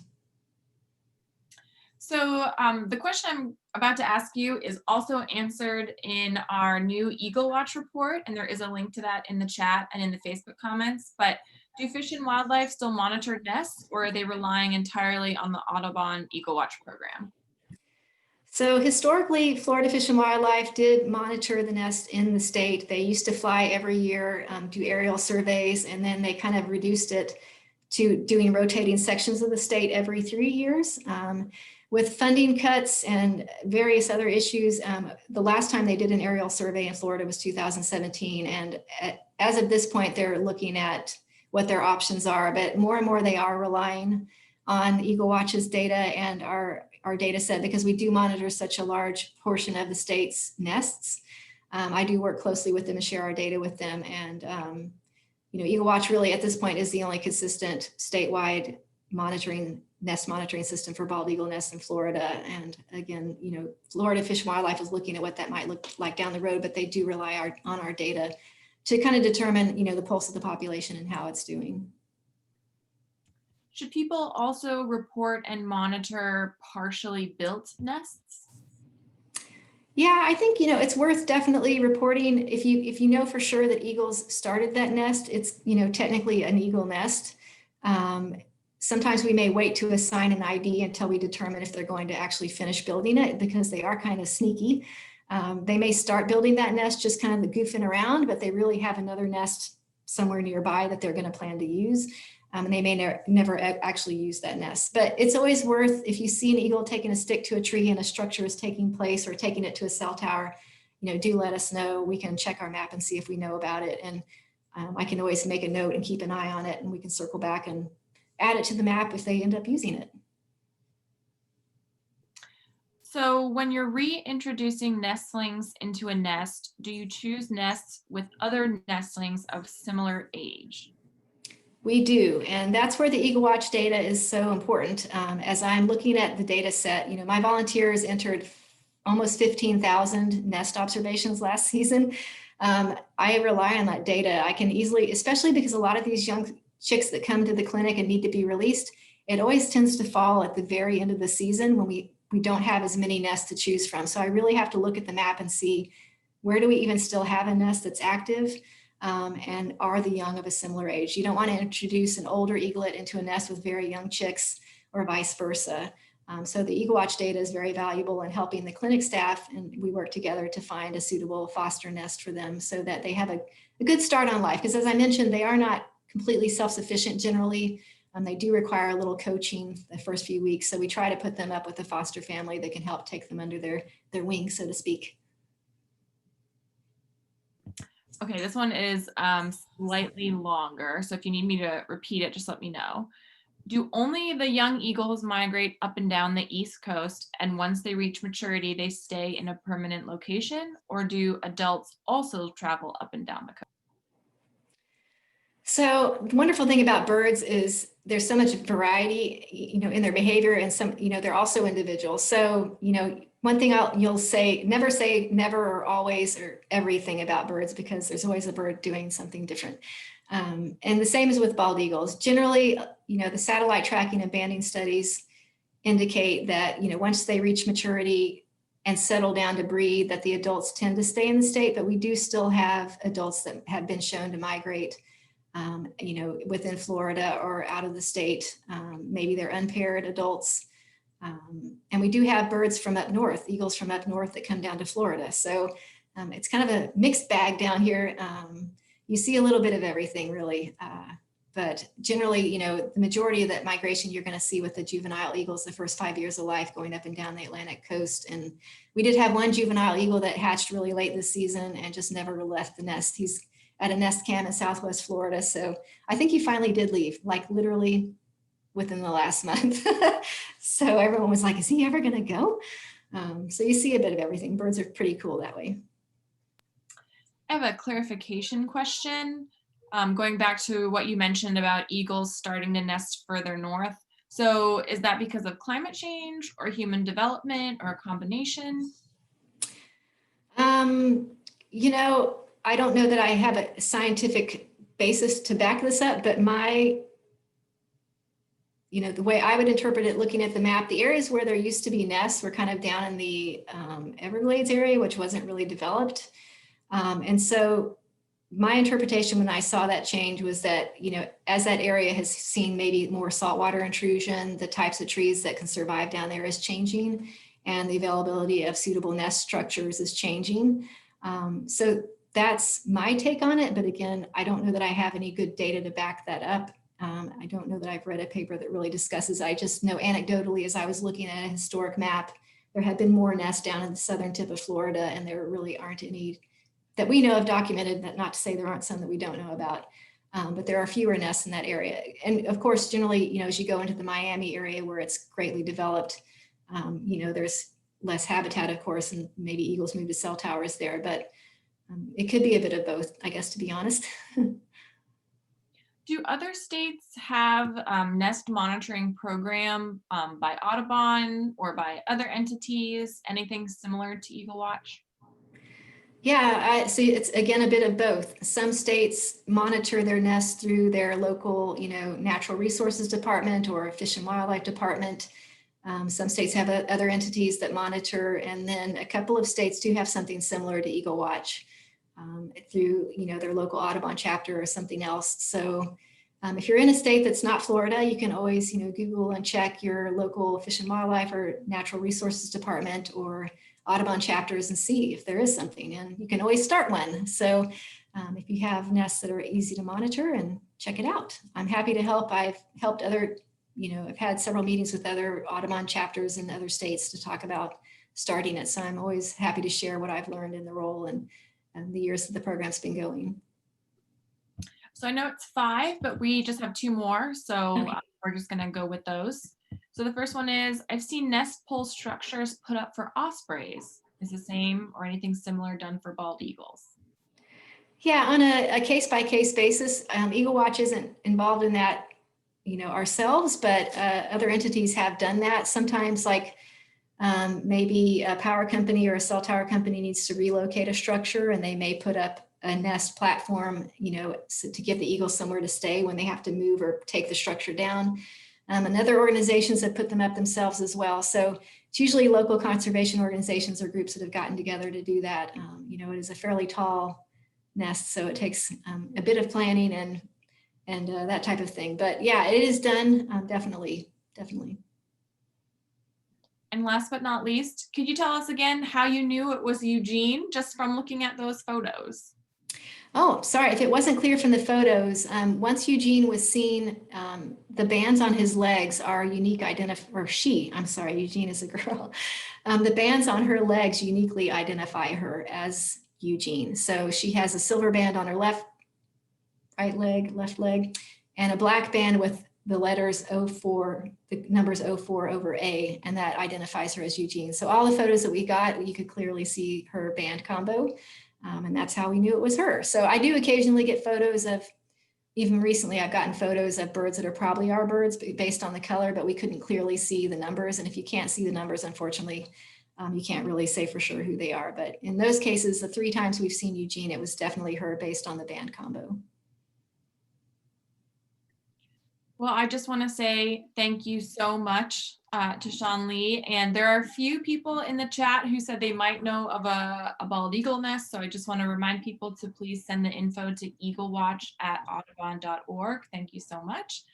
So the question I'm about to ask you is also answered in our new EagleWatch report, and there is a link to that in the chat and in the Facebook comments. But do Fish and Wildlife still monitor nests, or are they relying entirely on the Audubon EagleWatch program? So historically, Florida Fish and Wildlife did monitor the nest in the state. They used to fly every year, do aerial surveys, and then they kind of reduced it to doing rotating sections of the state every 3 years. With funding cuts and various other issues, the last time they did an aerial survey in Florida was 2017. And as of this point, they're looking at what their options are, but more and more they are relying on EagleWatch's data and our data set, because we do monitor such a large portion of the state's nests. I do work closely with them and share our data with them. And EagleWatch really at this point is the only consistent statewide nest monitoring system for bald eagle nests in Florida. And again, Florida Fish and Wildlife is looking at what that might look like down the road, but they do rely on our data to kind of determine, the pulse of the population and how it's doing. Should people also report and monitor partially built nests? Yeah, I think, it's worth definitely reporting. If you know for sure that eagles started that nest, it's, technically an eagle nest. Sometimes we may wait to assign an ID until we determine if they're going to actually finish building it, because they are kind of sneaky. They may start building that nest just kind of goofing around, but they really have another nest somewhere nearby that they're going to plan to use. And they may never actually use that nest. But it's always worth, if you see an eagle taking a stick to a tree and a structure is taking place, or taking it to a cell tower, do let us know. We can check our map and see if we know about it. And I can always make a note and keep an eye on it, and we can circle back and add it to the map if they end up using it. So when you're reintroducing nestlings into a nest, do you choose nests with other nestlings of similar age? We do, and that's where the EagleWatch data is so important. As I'm looking at the data set, my volunteers entered almost 15,000 nest observations last season. I rely on that data. I can easily, especially because a lot of these young chicks that come to the clinic and need to be released, it always tends to fall at the very end of the season when we don't have as many nests to choose from. So I really have to look at the map and see, where do we even still have a nest that's active? And are the young of a similar age? You don't want to introduce an older eaglet into a nest with very young chicks or vice versa. So the EagleWatch data is very valuable in helping the clinic staff, and we work together to find a suitable foster nest for them so that they have a good start on life. Because as I mentioned, they are not completely self-sufficient generally. They do require a little coaching the first few weeks. So we try to put them up with a foster family that can help take them under their wing, so to speak. Okay, this one is slightly longer. So if you need me to repeat it, just let me know. Do only the young eagles migrate up and down the East Coast, and once they reach maturity, they stay in a permanent location, or do adults also travel up and down the coast? So the wonderful thing about birds is there's so much variety, in their behavior, and some, they're also individuals. So, one thing you'll say never or always or everything about birds, because there's always a bird doing something different. And the same is with bald eagles. Generally, the satellite tracking and banding studies indicate that, once they reach maturity and settle down to breed, that the adults tend to stay in the state, but we do still have adults that have been shown to migrate, within Florida or out of the state. Maybe they're unpaired adults. And we do have birds from up north, eagles from up north that come down to Florida. So it's kind of a mixed bag down here. You see a little bit of everything, really. But generally, the majority of that migration you're going to see with the juvenile eagles the first 5 years of life, going up and down the Atlantic coast. And we did have one juvenile eagle that hatched really late this season and just never left the nest. He's at a nest cam in Southwest Florida. So I think he finally did leave, like literally within the last month. So everyone was like, is he ever going to go? So you see a bit of everything. Birds are pretty cool that way. I have a clarification question. Going back to what you mentioned about eagles starting to nest further north. So is that because of climate change or human development or a combination? I don't know that I have a scientific basis to back this up, but the way I would interpret it, looking at the map, the areas where there used to be nests were kind of down in the Everglades area, which wasn't really developed. And so my interpretation when I saw that change was that, as that area has seen maybe more saltwater intrusion, the types of trees that can survive down there is changing, and the availability of suitable nest structures is changing. So that's my take on it. But again, I don't know that I have any good data to back that up. I don't know that I've read a paper that really discusses. I just know anecdotally, as I was looking at a historic map, there had been more nests down in the southern tip of Florida, and there really aren't any that we know of documented. That not to say there aren't some that we don't know about, but there are fewer nests in that area. And of course, generally, as you go into the Miami area where it's greatly developed, there's less habitat, of course, and maybe eagles move to cell towers there, but it could be a bit of both, I guess, to be honest. Do other states have nest monitoring program by Audubon or by other entities? Anything similar to EagleWatch? Yeah, so it's again a bit of both. Some states monitor their nests through their local, natural resources department or fish and wildlife department. Some states have other entities that monitor, and then a couple of states do have something similar to EagleWatch through, their local Audubon chapter or something else. So if you're in a state that's not Florida, you can always, Google and check your local fish and wildlife or natural resources department or Audubon chapters and see if there is something, and you can always start one. So if you have nests that are easy to monitor, and check it out. I'm happy to help. I've helped other, I've had several meetings with other Audubon chapters in other states to talk about starting it. So I'm always happy to share what I've learned in the role and the years that the program's been going. So I know it's 5, but we just have 2 more. So Okay. we're just gonna go with those. So the first one is, I've seen nest pole structures put up for ospreys. Is the same or anything similar done for bald eagles? Yeah, on a case-by-case basis, EagleWatch isn't involved in that, ourselves, but other entities have done that. Sometimes, like maybe a power company or a cell tower company needs to relocate a structure, and they may put up a nest platform, to give the eagles somewhere to stay when they have to move or take the structure down. And other organizations have put them up themselves as well. So it's usually local conservation organizations or groups that have gotten together to do that. It is a fairly tall nest, so it takes a bit of planning and that type of thing. But yeah, it is done, definitely. And last but not least, could you tell us again how you knew it was Eugene just from looking at those photos? Oh, sorry, if it wasn't clear from the photos, once Eugene was seen, the bands on his legs are unique Eugene is a girl. The bands on her legs uniquely identify her as Eugene. So she has a silver band on her left leg, and a black band with the letters 04, the numbers 04 over A, and that identifies her as Eugene. So all the photos that we got, you could clearly see her band combo. And that's how we knew it was her. So I do occasionally get photos of, even recently, I've gotten photos of birds that are probably our birds based on the color, but we couldn't clearly see the numbers. And if you can't see the numbers, unfortunately, you can't really say for sure who they are. But in those cases, the 3 times we've seen Eugene, it was definitely her based on the band combo. Well, I just want to say thank you so much to Sean Lee. And there are a few people in the chat who said they might know of a bald eagle nest. So I just want to remind people to please send the info to EagleWatch@audubon.org. Thank you so much.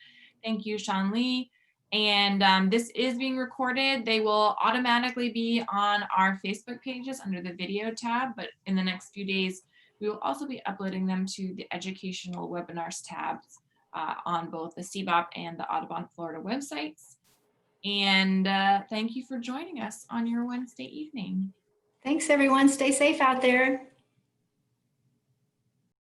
Thank you, Sean Lee. And this is being recorded. They will automatically be on our Facebook pages under the video tab, but in the next few days, we will also be uploading them to the educational webinars tabs on both the CBOP and the Audubon Florida websites. And thank you for joining us on your Wednesday evening. Thanks, everyone. Stay safe out there.